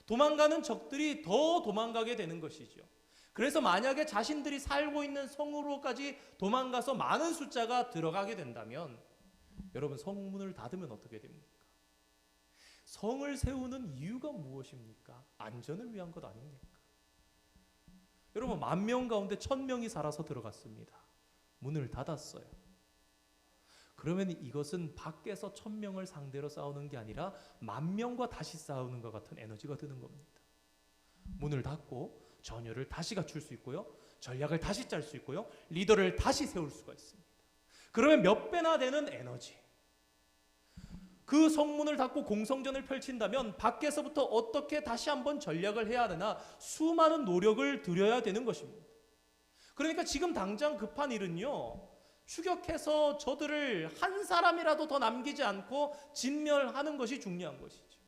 도망가는 적들이 더 도망가게 되는 것이죠. 그래서 만약에 자신들이 살고 있는 성으로까지 도망가서 많은 숫자가 들어가게 된다면 여러분 성문을 닫으면 어떻게 됩니까? 성을 세우는 이유가 무엇입니까? 안전을 위한 것 아닙니까? 여러분 10,000명 가운데 1,000명이 살아서 들어갔습니다. 문을 닫았어요. 그러면 이것은 밖에서 1,000명을 상대로 싸우는 게 아니라 10,000명과 다시 싸우는 것 같은 에너지가 드는 겁니다. 문을 닫고 전열을 다시 갖출 수 있고요. 전략을 다시 짤 수 있고요. 리더를 다시 세울 수가 있습니다. 그러면 몇 배나 되는 에너지. 그 성문을 닫고 공성전을 펼친다면 밖에서부터 어떻게 다시 한번 전략을 해야 되나 수많은 노력을 들여야 되는 것입니다. 그러니까 지금 당장 급한 일은요, 추격해서 저들을 한 사람이라도 더 남기지 않고 진멸하는 것이 중요한 것이죠.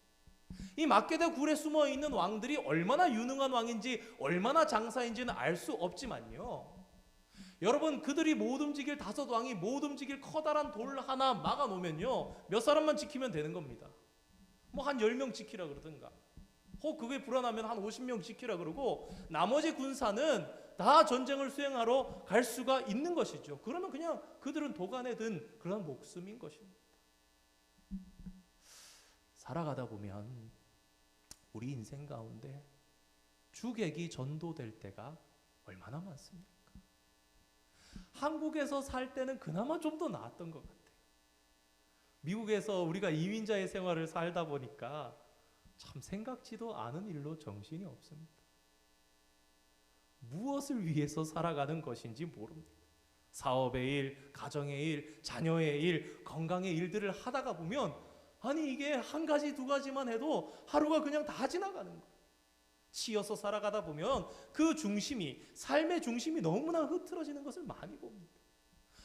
이 막게다 굴에 숨어 있는 왕들이 얼마나 유능한 왕인지 얼마나 장사인지는 알 수 없지만요, 여러분, 그들이 못 움직일 다섯 왕이 못 움직일 커다란 돌 하나 막아놓으면요, 몇 사람만 지키면 되는 겁니다. 뭐 한 10명 지키라 그러든가, 그게 불안하면 한 50명 지키라 그러고 나머지 군사는 다 전쟁을 수행하러 갈 수가 있는 것이죠. 그러면 그냥 그들은 도간에 든 그런 목숨인 것입니다. 살아가다 보면 우리 인생 가운데 주객이 전도될 때가 얼마나 많습니까? 한국에서 살 때는 그나마 좀 더 나았던 것 같아요. 미국에서 우리가 이민자의 생활을 살다 보니까 참 생각지도 않은 일로 정신이 없습니다. 무엇을 위해서 살아가는 것인지 모릅니다. 사업의 일, 가정의 일, 자녀의 일, 건강의 일들을 하다가 보면 아니 이게 한 가지 두 가지만 해도 하루가 그냥 다 지나가는 거예요. 치여서 살아가다 보면 그 중심이, 삶의 중심이 너무나 흐트러지는 것을 많이 봅니다.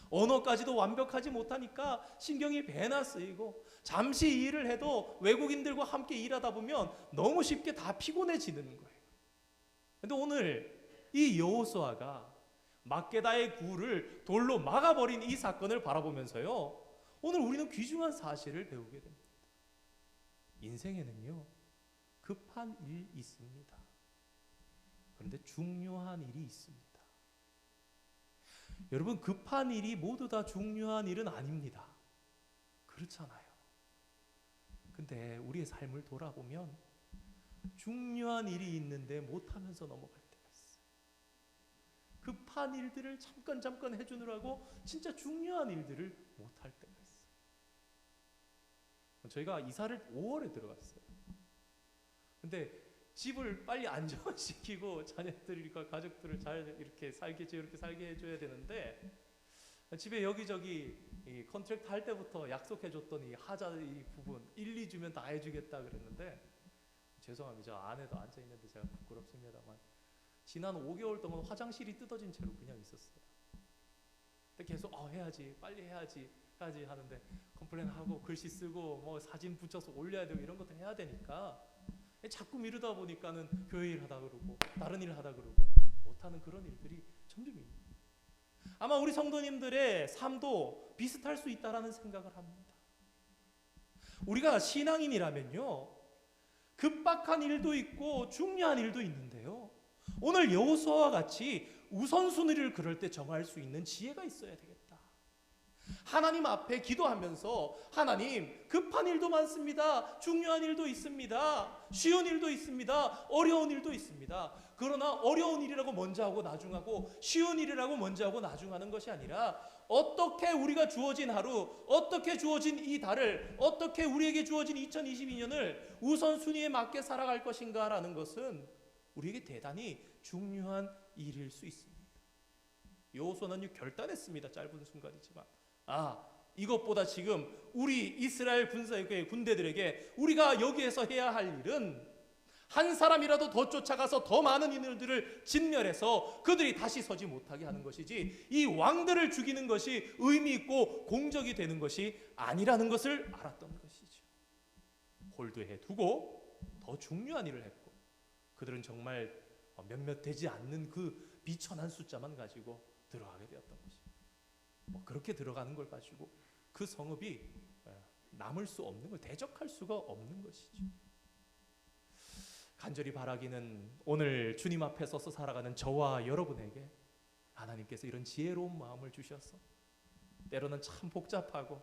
언어까지도 완벽하지 못하니까 신경이 배나 쓰이고, 잠시 일을 해도 외국인들과 함께 일하다 보면 너무 쉽게 다 피곤해지는 거예요. 근데 오늘 이 여호수아가 막게다의 굴을 돌로 막아버린 이 사건을 바라보면서요, 오늘 우리는 귀중한 사실을 배우게 됩니다. 인생에는요, 급한 일이 있습니다. 그런데 중요한 일이 있습니다. 여러분, 급한 일이 모두 다 중요한 일은 아닙니다. 그렇잖아요. 근데 우리의 삶을 돌아보면 중요한 일이 있는데 못하면서 넘어갈 때가 있어요. 급한 일들을 잠깐 해주느라고 진짜 중요한 일들을 못할 때가 있어요. 저희가 이사를 5월에 들어갔어요. 근데 집을 빨리 안정시키고 자녀들과 가족들을 잘 이렇게 살게 해줘야 되는데, 집에 여기저기 이 컨트랙트 할 때부터 약속해줬던 이 하자 이 부분 1, 2주면 다 해주겠다 그랬는데, 죄송합니다. 저 안에도 앉아있는데 제가 부끄럽습니다만 지난 5개월 동안 화장실이 뜯어진 채로 그냥 있었어요. 근데 계속 해야지, 빨리 해야지 하는데 컴플레인하고 글씨 쓰고 뭐 사진 붙여서 올려야 되고 이런 것도 해야 되니까 자꾸 미루다 보니까는 교회 일 하다 그러고 다른 일 하다 그러고 못하는 그런 일들이 점점 있는 거예요. 아마 우리 성도님들의 삶도 비슷할 수 있다라는 생각을 합니다. 우리가 신앙인이라면요, 급박한 일도 있고 중요한 일도 있는데요, 오늘 여호수아와 같이 우선순위를 그럴 때 정할 수 있는 지혜가 있어야 되겠다. 하나님 앞에 기도하면서, 하나님, 급한 일도 많습니다. 중요한 일도 있습니다. 쉬운 일도 있습니다. 어려운 일도 있습니다. 그러나 어려운 일이라고 먼저 하고 나중하고 쉬운 일이라고 먼저 하고 나중하는 것이 아니라, 어떻게 우리가 주어진 하루, 어떻게 주어진 이 달을, 어떻게 우리에게 주어진 2022년을 우선순위에 맞게 살아갈 것인가라는 것은 우리에게 대단히 중요한 일일 수 있습니다. 여호수아는 결단했습니다. 짧은 순간이지만 이것보다 지금 우리 이스라엘 군대들에게 우리가 여기에서 해야 할 일은 한 사람이라도 더 쫓아가서 더 많은 인들을 진멸해서 그들이 다시 서지 못하게 하는 것이지, 이 왕들을 죽이는 것이 의미 있고 공적이 되는 것이 아니라는 것을 알았던 것이죠. 홀드해 두고 더 중요한 일을 했고, 그들은 정말 몇몇 되지 않는 그 비천한 숫자만 가지고 들어가게 되었던 것입니다. 그렇게 들어가는 걸 가지고 그 성읍이 남을 수 없는 걸, 대적할 수가 없는 것이죠. 간절히 바라기는 오늘 주님 앞에 서서 살아가는 저와 여러분에게 하나님께서 이런 지혜로운 마음을 주셔서, 때로는 참 복잡하고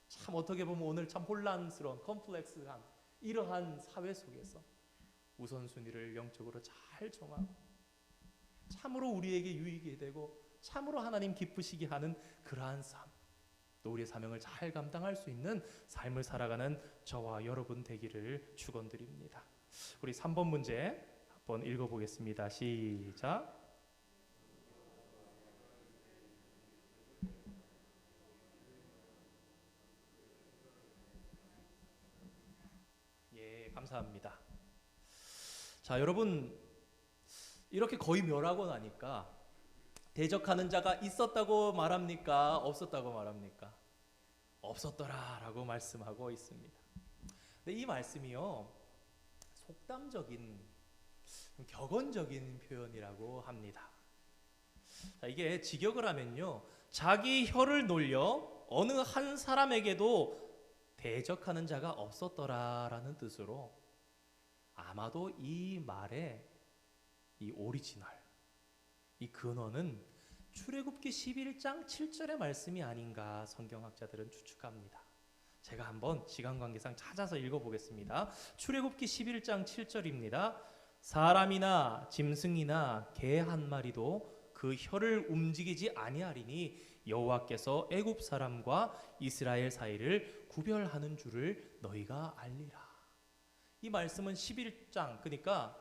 참 어떻게 보면 오늘 참 혼란스러운 컴플렉스한 이러한 사회 속에서 우선순위를 영적으로 잘 정하고 참으로 우리에게 유익이 되고 참으로 하나님 기쁘시게 하는 그러한 삶, 또 우리의 사명을 잘 감당할 수 있는 삶을 살아가는 저와 여러분 되기를 축원드립니다. 우리 3번 문제 한번 읽어보겠습니다. 시작. 예, 감사합니다. 자, 여러분 이렇게 거의 멸하고 나니까 대적하는 자가 있었다고 말합니까? 없었다고 말합니까? 없었더라라고 말씀하고 있습니다. 근데 이 말씀이요, 속담적인, 격언적인 표현이라고 합니다. 자, 이게 직역을 하면요, 자기 혀를 놀려 어느 한 사람에게도 대적하는 자가 없었더라라는 뜻으로, 아마도 이 말의 이 오리지널, 이 근원은 출애굽기 11장 7절의 말씀이 아닌가 성경학자들은 추측합니다. 제가 한번 시간 관계상 찾아서 읽어보겠습니다. 출애굽기 11장 7절입니다. 사람이나 짐승이나 개 한 마리도 그 혀를 움직이지 아니하리니 여호와께서 애굽 사람과 이스라엘 사이를 구별하는 줄을 너희가 알리라. 이 말씀은 11장, 그러니까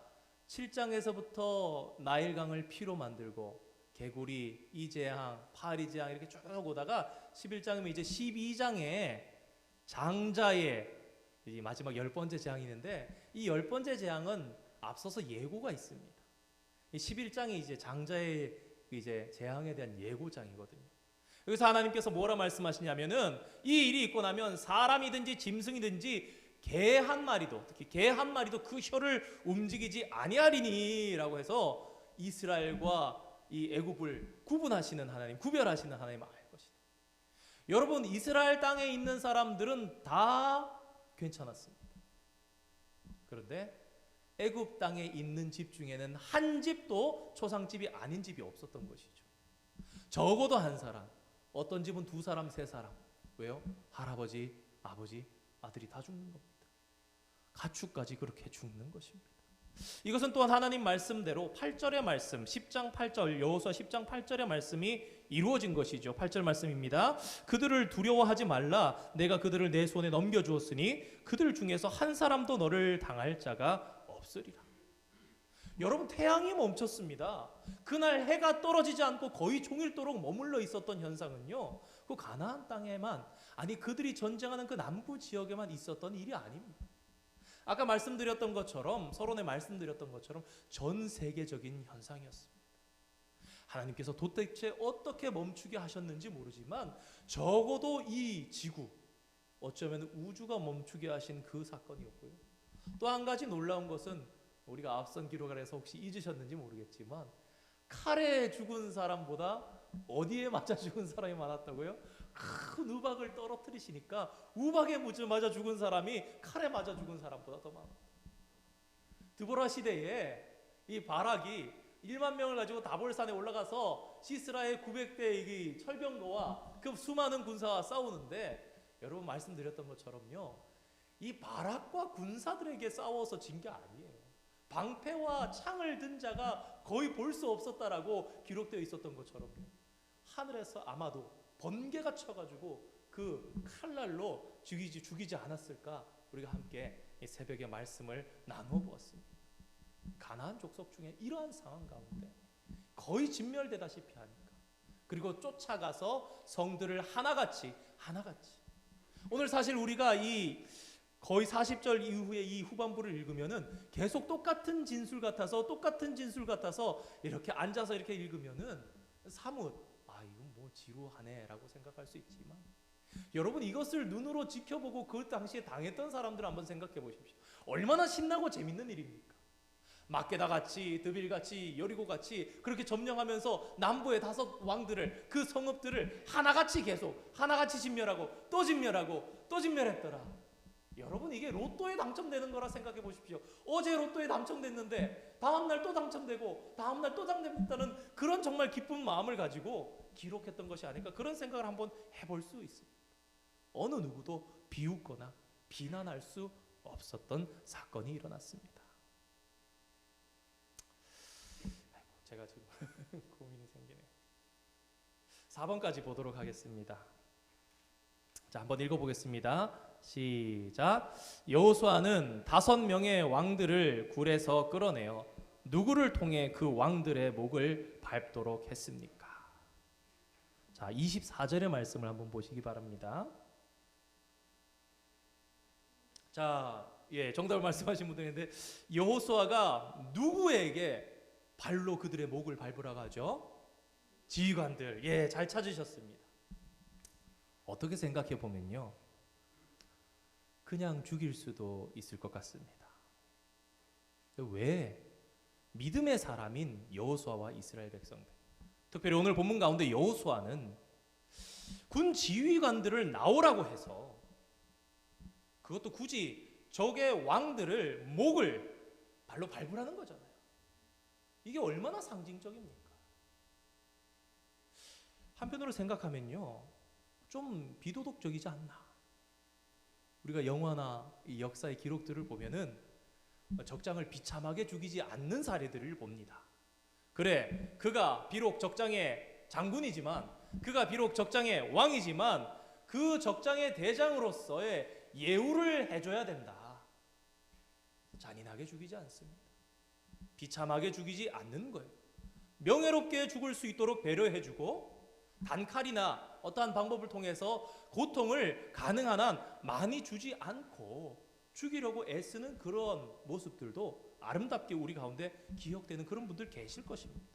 7장에서부터 나일강을 피로 만들고 개구리, 이재앙, 파리재앙 이렇게 쭉 오다가 11장이면 이제 12장에 장자의 마지막 10번째 재앙이 있는데, 이 10번째 재앙은 앞서서 예고가 있습니다. 이 11장이 이제 장자의 이제 재앙에 대한 예고장이거든요. 여기서 하나님께서 뭐라 말씀하시냐면은, 이 일이 있고 나면 사람이든지 짐승이든지 개 한 마리도, 특히 개 한 마리도 그 혀를 움직이지 아니하리니라고 해서 이스라엘과 이 애굽을 구분하시는 하나님, 구별하시는 하나님 알 것이다. 여러분, 이스라엘 땅에 있는 사람들은 다 괜찮았습니다. 그런데 애굽 땅에 있는 집 중에는 한 집도 초상집이 아닌 집이 없었던 것이죠. 적어도 한 사람, 어떤 집은 두 사람, 세 사람. 왜요? 할아버지, 아버지, 아들이 다 죽는 겁니다. 가축까지 그렇게 죽는 것입니다. 이것은 또한 하나님 말씀대로 8절의 말씀, 10장 8절, 여호수아 10장 8절의 말씀이 이루어진 것이죠. 8절 말씀입니다. 그들을 두려워하지 말라. 내가 그들을 내 손에 넘겨주었으니 그들 중에서 한 사람도 너를 당할 자가 없으리라. 여러분, 태양이 멈췄습니다. 그날 해가 떨어지지 않고 거의 종일도록 머물러 있었던 현상은요, 그 가나안 땅에만, 아니 그들이 전쟁하는 그 남부 지역에만 있었던 일이 아닙니다. 아까 말씀드렸던 것처럼, 서론에 말씀드렸던 것처럼 전 세계적인 현상이었습니다. 하나님께서 도대체 어떻게 멈추게 하셨는지 모르지만 적어도 이 지구, 어쩌면 우주가 멈추게 하신 그 사건이었고요. 또 한 가지 놀라운 것은, 우리가 앞선 기록을 해서 혹시 잊으셨는지 모르겠지만, 칼에 죽은 사람보다 어디에 맞아 죽은 사람이 많았다고요? 큰 우박을 떨어뜨리시니까 우박에 맞아 죽은 사람이 칼에 맞아 죽은 사람보다 더 많았다. 드보라 시대에 이 바락이 1만 명을 가지고 다볼산에 올라가서 시스라의 900대의 철병거와 그 수많은 군사와 싸우는데, 여러분 말씀드렸던 것처럼요, 이 바락과 군사들에게 싸워서 진 게 아니에요. 방패와 창을 든 자가 거의 볼 수 없었다라고 기록되어 있었던 것처럼요, 하늘에서 아마도 번개가 쳐가지고 그 칼날로 죽이지 않았을까. 우리가 함께 이 새벽에 말씀을 나누어 보았습니다. 가나안 족속 중에 이러한 상황 가운데 거의 진멸되다시피 하니까, 그리고 쫓아가서 성들을 하나같이 오늘 사실 우리가 이 거의 40절 이후에 이 후반부를 읽으면은 계속 똑같은 진술 같아서 이렇게 앉아서 이렇게 읽으면은 사뭇 이건 뭐 지루하네라고 생각할 수 있지만, 여러분 이것을 눈으로 지켜보고 그 당시에 당했던 사람들 한번 생각해 보십시오. 얼마나 신나고 재밌는 일입니까? 막게다 같이, 드빌 같이, 여리고 같이 그렇게 점령하면서 남부의 5 왕들을, 그 성읍들을 하나같이 진멸하고 또 진멸했더라. 여러분, 이게 로또에 당첨되는 거라 생각해 보십시오. 어제 로또에 당첨됐는데 다음날 또 당첨되고 다음날 또 당첨됐다는 그런 정말 기쁜 마음을 가지고 기록했던 것이 아닐까, 그런 생각을 한번 해볼 수 있습니다. 어느 누구도 비웃거나 비난할 수 없었던 사건이 일어났습니다. 제가 지금 고민이 생기네요. 4번까지 보도록 하겠습니다. 자, 한번 읽어보겠습니다. 시작. 여호수아는 5명의 왕들을 굴에서 끌어내어 누구를 통해 그 왕들의 목을 밟도록 했습니까? 자, 24절의 말씀을 한번 보시기 바랍니다. 자, 정답을 말씀하신 분들 있는데 여호수아가 누구에게 발로 그들의 목을 밟으라고 하죠? 지휘관들. 잘 찾으셨습니다. 어떻게 생각해 보면요, 그냥 죽일 수도 있을 것 같습니다. 왜? 믿음의 사람인 여호수아와 이스라엘 백성들, 특별히 오늘 본문 가운데 여호수아는 군 지휘관들을 나오라고 해서, 그것도 굳이 적의 왕들을 목을 발로 밟으라는 거잖아요. 이게 얼마나 상징적입니까? 한편으로 생각하면요, 좀 비도덕적이지 않나. 우리가 영화나 이 역사의 기록들을 보면은 적장을 비참하게 죽이지 않는 사례들을 봅니다. 그래, 그가 비록 적장의 장군이지만, 그가 비록 적장의 왕이지만 그 적장의 대장으로서의 예우를 해줘야 된다. 잔인하게 죽이지 않습니다. 비참하게 죽이지 않는 거예요. 명예롭게 죽을 수 있도록 배려해주고, 단칼이나 어떠한 방법을 통해서 고통을 가능한 한 많이 주지 않고 죽이려고 애쓰는 그런 모습들도 아름답게 우리 가운데 기억되는 그런 분들 계실 것입니다.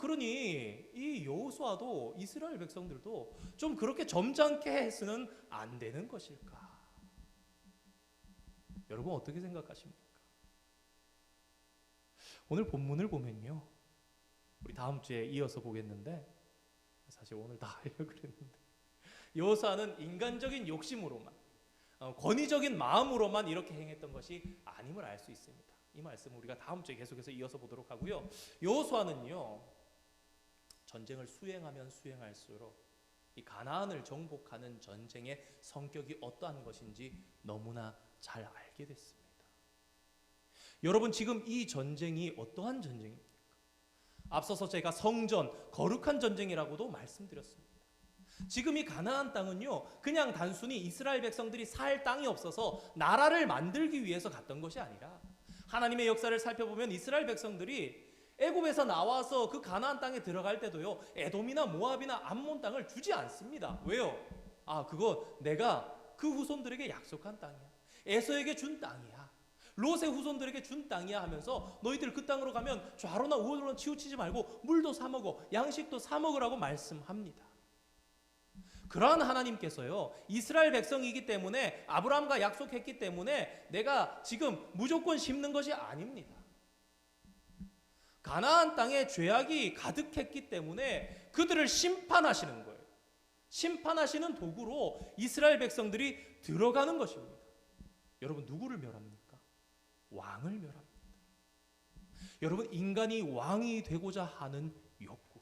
그러니 이 여호수아도 이스라엘 백성들도 좀 그렇게 점잖게 해서는 안 되는 것일까? 여러분 어떻게 생각하십니까? 오늘 본문을 보면요, 우리 다음 주에 이어서 보겠는데, 사실 오늘 다 하려고 그랬는데, 여호수아는 인간적인 욕심으로만, 권위적인 마음으로만 이렇게 행했던 것이 아님을 알 수 있습니다. 이 말씀을 우리가 다음 주에 계속해서 이어서 보도록 하고요. 여호수아는요, 전쟁을 수행하면 수행할수록 이 가나안을 정복하는 전쟁의 성격이 어떠한 것인지 너무나 잘 알게 됐습니다. 여러분, 지금 이 전쟁이 어떠한 전쟁입니까? 앞서서 제가 성전, 거룩한 전쟁이라고도 말씀드렸습니다. 지금 이 가나안 땅은요, 그냥 단순히 이스라엘 백성들이 살 땅이 없어서 나라를 만들기 위해서 갔던 것이 아니라, 하나님의 역사를 살펴보면 이스라엘 백성들이 애굽에서 나와서 그 가나안 땅에 들어갈 때도요, 에돔이나 모압이나 암몬 땅을 주지 않습니다. 왜요? 그거 내가 그 후손들에게 약속한 땅이야. 에서에게 준 땅이야. 롯의 후손들에게 준 땅이야 하면서 너희들 그 땅으로 가면 좌로나 우로나 치우치지 말고 물도 사 먹어, 양식도 사 먹으라고 말씀합니다. 그러한 하나님께서요, 이스라엘 백성이기 때문에, 아브라함과 약속했기 때문에 내가 지금 무조건 심는 것이 아닙니다. 가나안 땅에 죄악이 가득했기 때문에 그들을 심판하시는 거예요. 심판하시는 도구로 이스라엘 백성들이 들어가는 것입니다. 여러분, 누구를 멸합니까? 왕을 멸합니다. 여러분, 인간이 왕이 되고자 하는 욕구,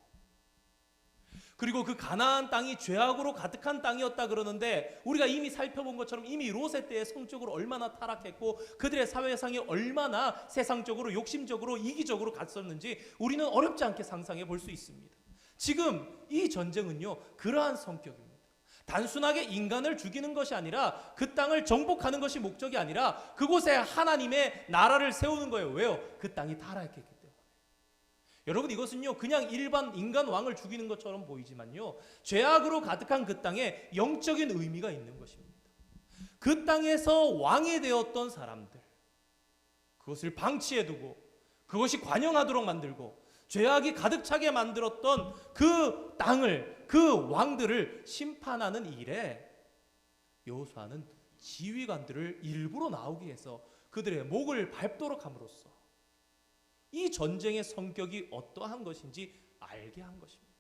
그리고 그 가나안 땅이 죄악으로 가득한 땅이었다 그러는데, 우리가 이미 살펴본 것처럼 이미 롯의 때에 성적으로 얼마나 타락했고 그들의 사회상이 얼마나 세상적으로 욕심적으로 이기적으로 갔었는지 우리는 어렵지 않게 상상해 볼 수 있습니다. 지금 이 전쟁은요, 그러한 성격입니다. 단순하게 인간을 죽이는 것이 아니라, 그 땅을 정복하는 것이 목적이 아니라 그곳에 하나님의 나라를 세우는 거예요. 왜요? 그 땅이 타락했기 때문에. 여러분, 이것은요, 그냥 일반 인간 왕을 죽이는 것처럼 보이지만요, 죄악으로 가득한 그 땅에 영적인 의미가 있는 것입니다. 그 땅에서 왕이 되었던 사람들, 그것을 방치해두고 그것이 관영하도록 만들고 죄악이 가득 차게 만들었던 그 땅을, 그 왕들을 심판하는 일에 여호수아는 지휘관들을 일부러 나오게 해서 그들의 목을 밟도록 함으로써 이 전쟁의 성격이 어떠한 것인지 알게 한 것입니다.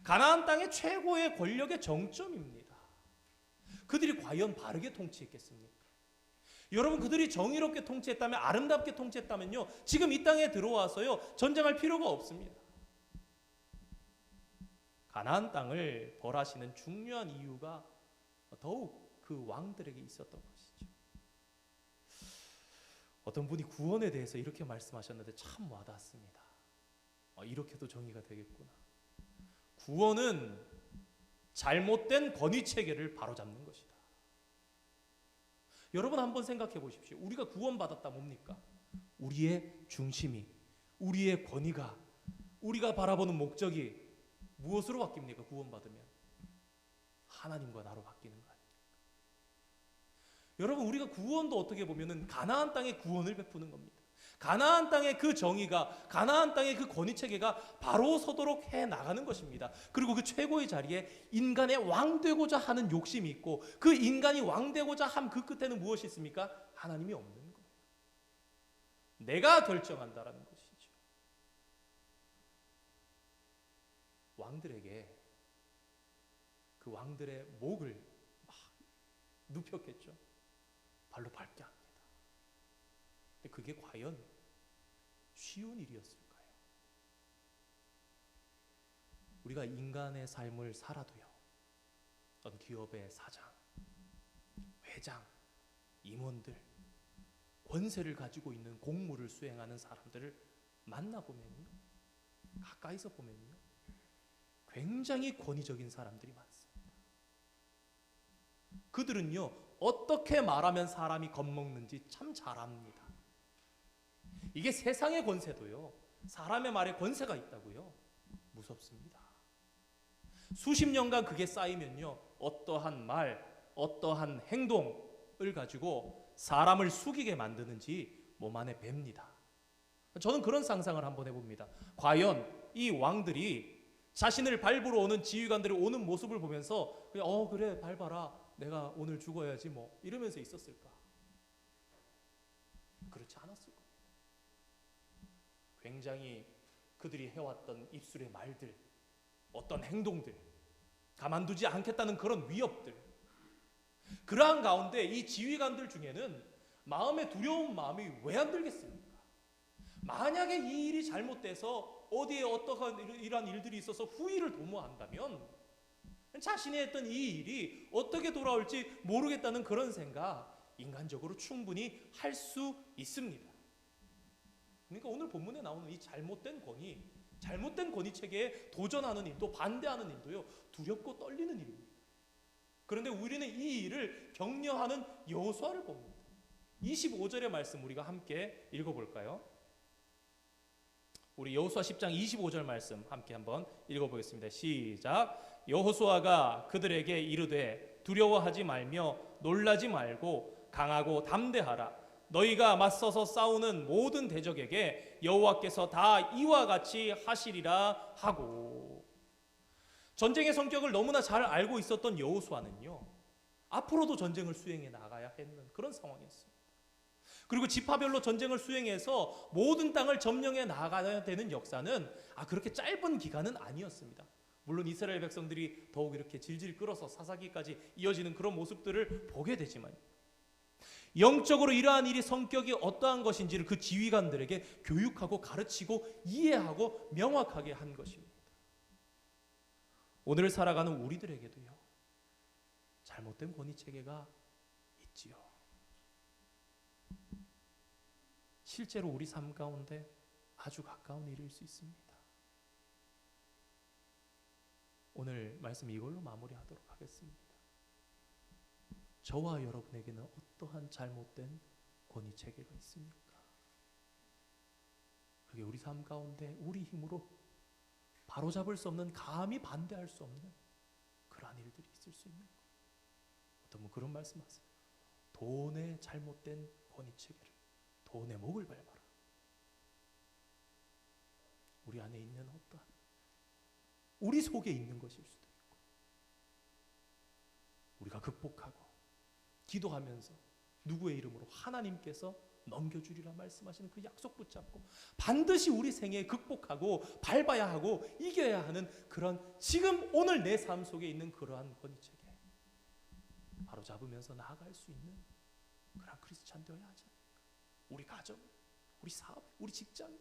가나안 땅의 최고의 권력의 정점입니다. 그들이 과연 바르게 통치했겠습니까? 여러분, 그들이 정의롭게 통치했다면, 아름답게 통치했다면요, 지금 이 땅에 들어와서요, 전쟁할 필요가 없습니다. 가나안 땅을 벌하시는 중요한 이유가 더욱 그 왕들에게 있었던 것이죠. 어떤 분이 구원에 대해서 이렇게 말씀하셨는데 참 와닿습니다. 이렇게도 정의가 되겠구나. 구원은 잘못된 권위 체계를 바로잡는 것이다. 여러분, 한번 생각해 보십시오. 우리가 구원받았다 뭡니까? 우리의 중심이, 우리의 권위가, 우리가 바라보는 목적이 무엇으로 바뀝니까? 구원받으면 하나님과 나로 바뀌는 거 아닙니까? 여러분, 우리가 구원도 어떻게 보면은 가나안 땅의 구원을 베푸는 겁니다. 가나안 땅의 그 정의가, 가나안 땅의 그 권위 체계가 바로 서도록 해 나가는 것입니다. 그리고 그 최고의 자리에 인간의 왕 되고자 하는 욕심이 있고, 그 인간이 왕 되고자 함 그 끝에는 무엇이 있습니까? 하나님이 없는 거예요. 내가 결정한다라는 것이죠. 왕들에게 그 왕들의 목을 막 눕혔겠죠. 발로 밟게 합니다. 근데 그게 과연 쉬운 일이었을까요? 우리가 인간의 삶을 살아도요, 어떤 기업의 사장, 회장, 임원들, 권세를 가지고 있는 공무를 수행하는 사람들을 만나보면요, 가까이서 보면요, 굉장히 권위적인 사람들이 많습니다. 그들은요, 어떻게 말하면 사람이 겁먹는지 참 잘 압니다. 이게 세상의 권세도요, 사람의 말에 권세가 있다고요, 무섭습니다. 수십 년간 그게 쌓이면요, 어떠한 말, 어떠한 행동을 가지고 사람을 숙이게 만드는지 몸 안에 붑니다. 저는 그런 상상을 한번 해봅니다. 과연 이 왕들이 자신을 밟으러 오는 지휘관들이 오는 모습을 보면서 그냥 그래 밟아라, 내가 오늘 죽어야지 뭐 이러면서 있었을까? 그렇지 않았을 겁니다. 굉장히 그들이 해왔던 입술의 말들, 어떤 행동들, 가만두지 않겠다는 그런 위협들, 그러한 가운데 이 지휘관들 중에는 마음에 두려운 마음이 왜 안 들겠습니까? 만약에 이 일이 잘못돼서 어디에 어떠한 이러한 일들이 있어서 후위를 도모한다면 자신이 했던 이 일이 어떻게 돌아올지 모르겠다는 그런 생각, 인간적으로 충분히 할 수 있습니다. 그러니까 오늘 본문에 나오는 이 잘못된 권위 체계에 도전하는 일도, 반대하는 일도요, 두렵고 떨리는 일입니다. 그런데 우리는 이 일을 격려하는 여호수아를 봅니다. 25절의 말씀 우리가 함께 읽어볼까요? 우리 여호수아 10장 25절 말씀 함께 한번 읽어보겠습니다. 시작. 여호수아가 그들에게 이르되 두려워하지 말며 놀라지 말고 강하고 담대하라. 너희가 맞서서 싸우는 모든 대적에게 여호와께서 다 이와 같이 하시리라 하고. 전쟁의 성격을 너무나 잘 알고 있었던 여호수아는요, 앞으로도 전쟁을 수행해 나가야 했는 그런 상황이었습니다. 그리고 지파별로 전쟁을 수행해서 모든 땅을 점령해 나가야 되는 역사는 그렇게 짧은 기간은 아니었습니다. 물론 이스라엘 백성들이 더욱 이렇게 질질 끌어서 사사기까지 이어지는 그런 모습들을 보게 되지만, 영적으로 이러한 일이 성격이 어떠한 것인지를 그 지휘관들에게 교육하고 가르치고 이해하고 명확하게 한 것입니다. 오늘 살아가는 우리들에게도요, 잘못된 권위체계가 있지요. 실제로 우리 삶 가운데 아주 가까운 일일 수 있습니다. 오늘 말씀 이걸로 마무리하도록 하겠습니다. 저와 여러분에게는 어떠한 잘못된 권위체계가 있습니까? 그게 우리 삶 가운데 우리 힘으로 바로잡을 수 없는, 감히 반대할 수 없는 그러한 일들이 있을 수 있는 거예요. 어떤 분 그런 말씀하세요. 돈의 잘못된 권위체계를, 돈의 목을 밟아라. 우리 안에 있는 어떠한, 우리 속에 있는 것일 수도 있고, 우리가 극복하고 기도하면서 누구의 이름으로 하나님께서 넘겨주리라 말씀하시는 그 약속 붙잡고 반드시 우리 생애에 극복하고 밟아야 하고 이겨야 하는 그런, 지금 오늘 내 삶 속에 있는 그러한 권위체계 바로 잡으면서 나아갈 수 있는 그런 크리스찬 되어야 하지 않을까? 우리 가정, 우리 사업, 우리 직장,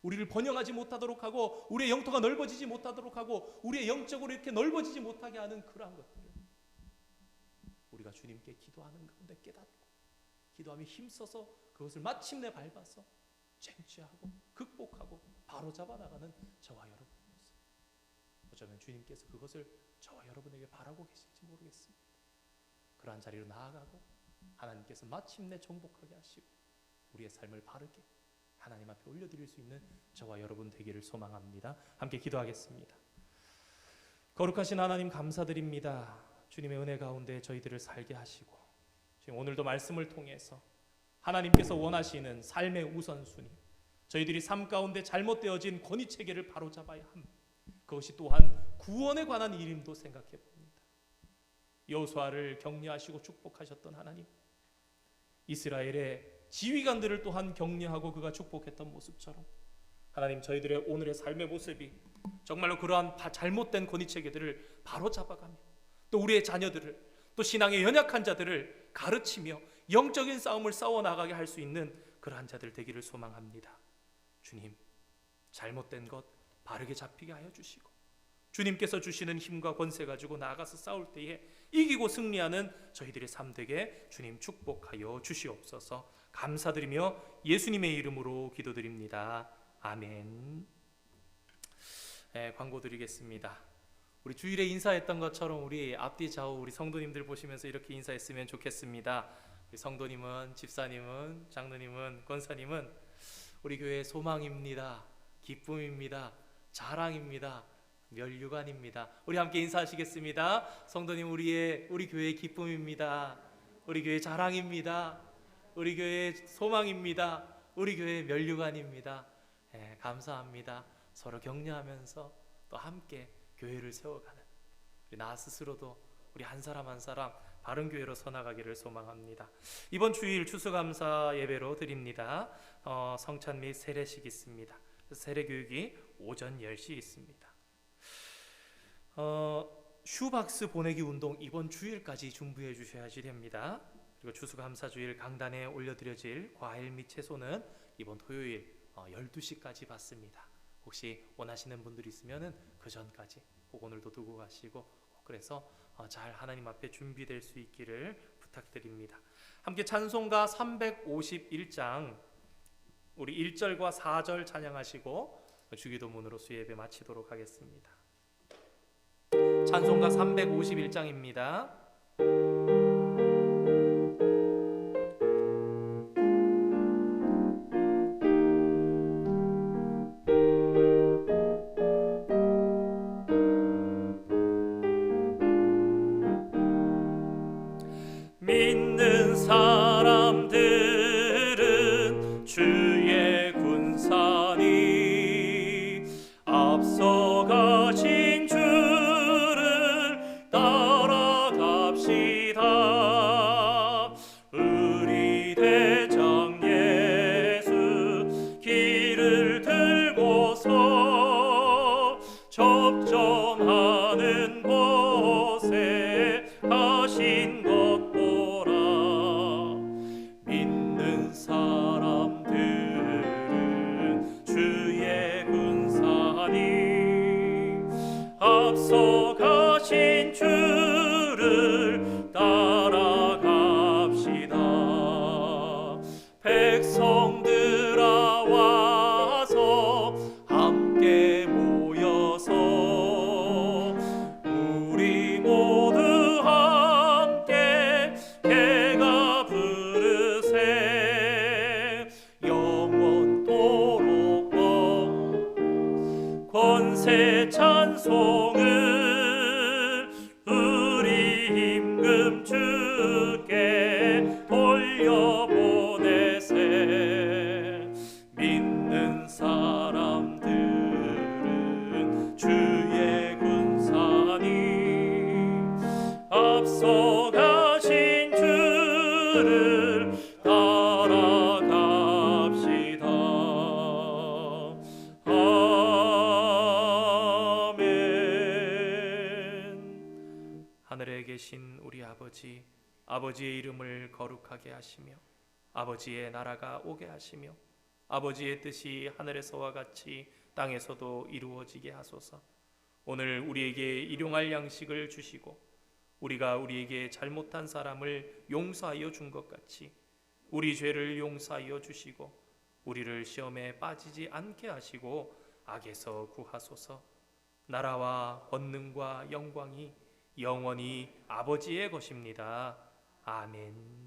우리를 번영하지 못하도록 하고 우리의 영토가 넓어지지 못하도록 하고 우리의 영적으로 이렇게 넓어지지 못하게 하는 그러한 것들을 우리가 주님께 기도하는 가운데 깨닫고 기도하며 힘써서 그것을 마침내 밟아서 쟁취하고 극복하고 바로잡아 나가는 저와 여러분의 모습, 어쩌면 주님께서 그것을 저와 여러분에게 바라고 계실지 모르겠습니다. 그러한 자리로 나아가고 하나님께서 마침내 정복하게 하시고 우리의 삶을 바르게 하나님 앞에 올려드릴 수 있는 저와 여러분 되기를 소망합니다. 함께 기도하겠습니다. 거룩하신 하나님 감사드립니다. 주님의 은혜 가운데 저희들을 살게 하시고 지금 오늘도 말씀을 통해서 하나님께서 원하시는 삶의 우선순위, 저희들이 삶 가운데 잘못되어진 권위체계를 바로잡아야 함, 그것이 또한 구원에 관한 일임도 생각해 봅니다. 여호수아를 격려하시고 축복하셨던 하나님, 이스라엘의 지휘관들을 또한 격려하고 그가 축복했던 모습처럼 하나님, 저희들의 오늘의 삶의 모습이 정말로 그러한 잘못된 권위체계들을 바로잡아가며 또 우리의 자녀들을, 또 신앙의 연약한 자들을 가르치며 영적인 싸움을 싸워나가게 할 수 있는 그러한 자들 되기를 소망합니다. 주님, 잘못된 것 바르게 잡히게 하여 주시고 주님께서 주시는 힘과 권세 가지고 나아가서 싸울 때에 이기고 승리하는 저희들의 삶 되게 주님 축복하여 주시옵소서. 감사드리며 예수님의 이름으로 기도드립니다. 아멘. 광고 드리겠습니다. 우리 주일에 인사했던 것처럼 우리 앞뒤 좌우 우리 성도님들 보시면서 이렇게 인사했으면 좋겠습니다. 우리 성도님은, 집사님은, 장로님은, 권사님은 우리 교회의 소망입니다. 기쁨입니다. 자랑입니다. 멸류관입니다. 우리 함께 인사하시겠습니다. 성도님, 우리 교회의 기쁨입니다. 우리 교회의 자랑입니다. 우리 교회의 소망입니다. 우리 교회의 멸류관입니다. 감사합니다. 서로 격려하면서 또 함께 교회를 세워가는 우리 나 스스로도 우리 한 사람 한 사람 바른 교회로 서나가기를 소망합니다. 이번 주일 추수감사 예배로 드립니다. 성찬 및 세례식 있습니다. 세례교육이 오전 10시 있습니다. 슈박스 보내기 운동 이번 주일까지 준비해 주셔야 됩니다. 그리고 추수감사주일 강단에 올려드려질 과일 및 채소는 이번 토요일 12시까지 받습니다. 혹시 원하시는 분들이 있으면 그 전까지 꼭 오늘도 두고 가시고, 그래서 잘 하나님 앞에 준비될 수 있기를 부탁드립니다. 함께 찬송가 351장 우리 1절과 4절 찬양하시고 주기도문으로 수예배 마치도록 하겠습니다. 찬송가 351장입니다. 믿는 사람들은 주의 군사니 앞서가신 주를 따라갑시다. 우리 대장 예수 길을 들고서 접전하는 곳에 하신 것 보라. 믿는 사람들은 주의 군사니 앞서가신 주를 따라갑시다. 백성들아 와서 함께 모여서 우리 모두 함께 개가 부르세. 영원토록 권세 찬송을 우리 임금 주께 돌려보내세. 믿는 사람들은 주의 군사니 앞서가신 주를 따라갑시다. 아멘. 하늘에 계신 우리 아버지, 아버지의 이름을 거룩하게 하시며 아버지의 나라가 오게 하시며 아버지의 뜻이 하늘에서와 같이 땅에서도 이루어지게 하소서. 오늘 우리에게 일용할 양식을 주시고 우리가 우리에게 잘못한 사람을 용서하여 준 것 같이 우리 죄를 용서하여 주시고 우리를 시험에 빠지지 않게 하시고 악에서 구하소서. 나라와 권능과 영광이 영원히 아버지의 것입니다. 아멘.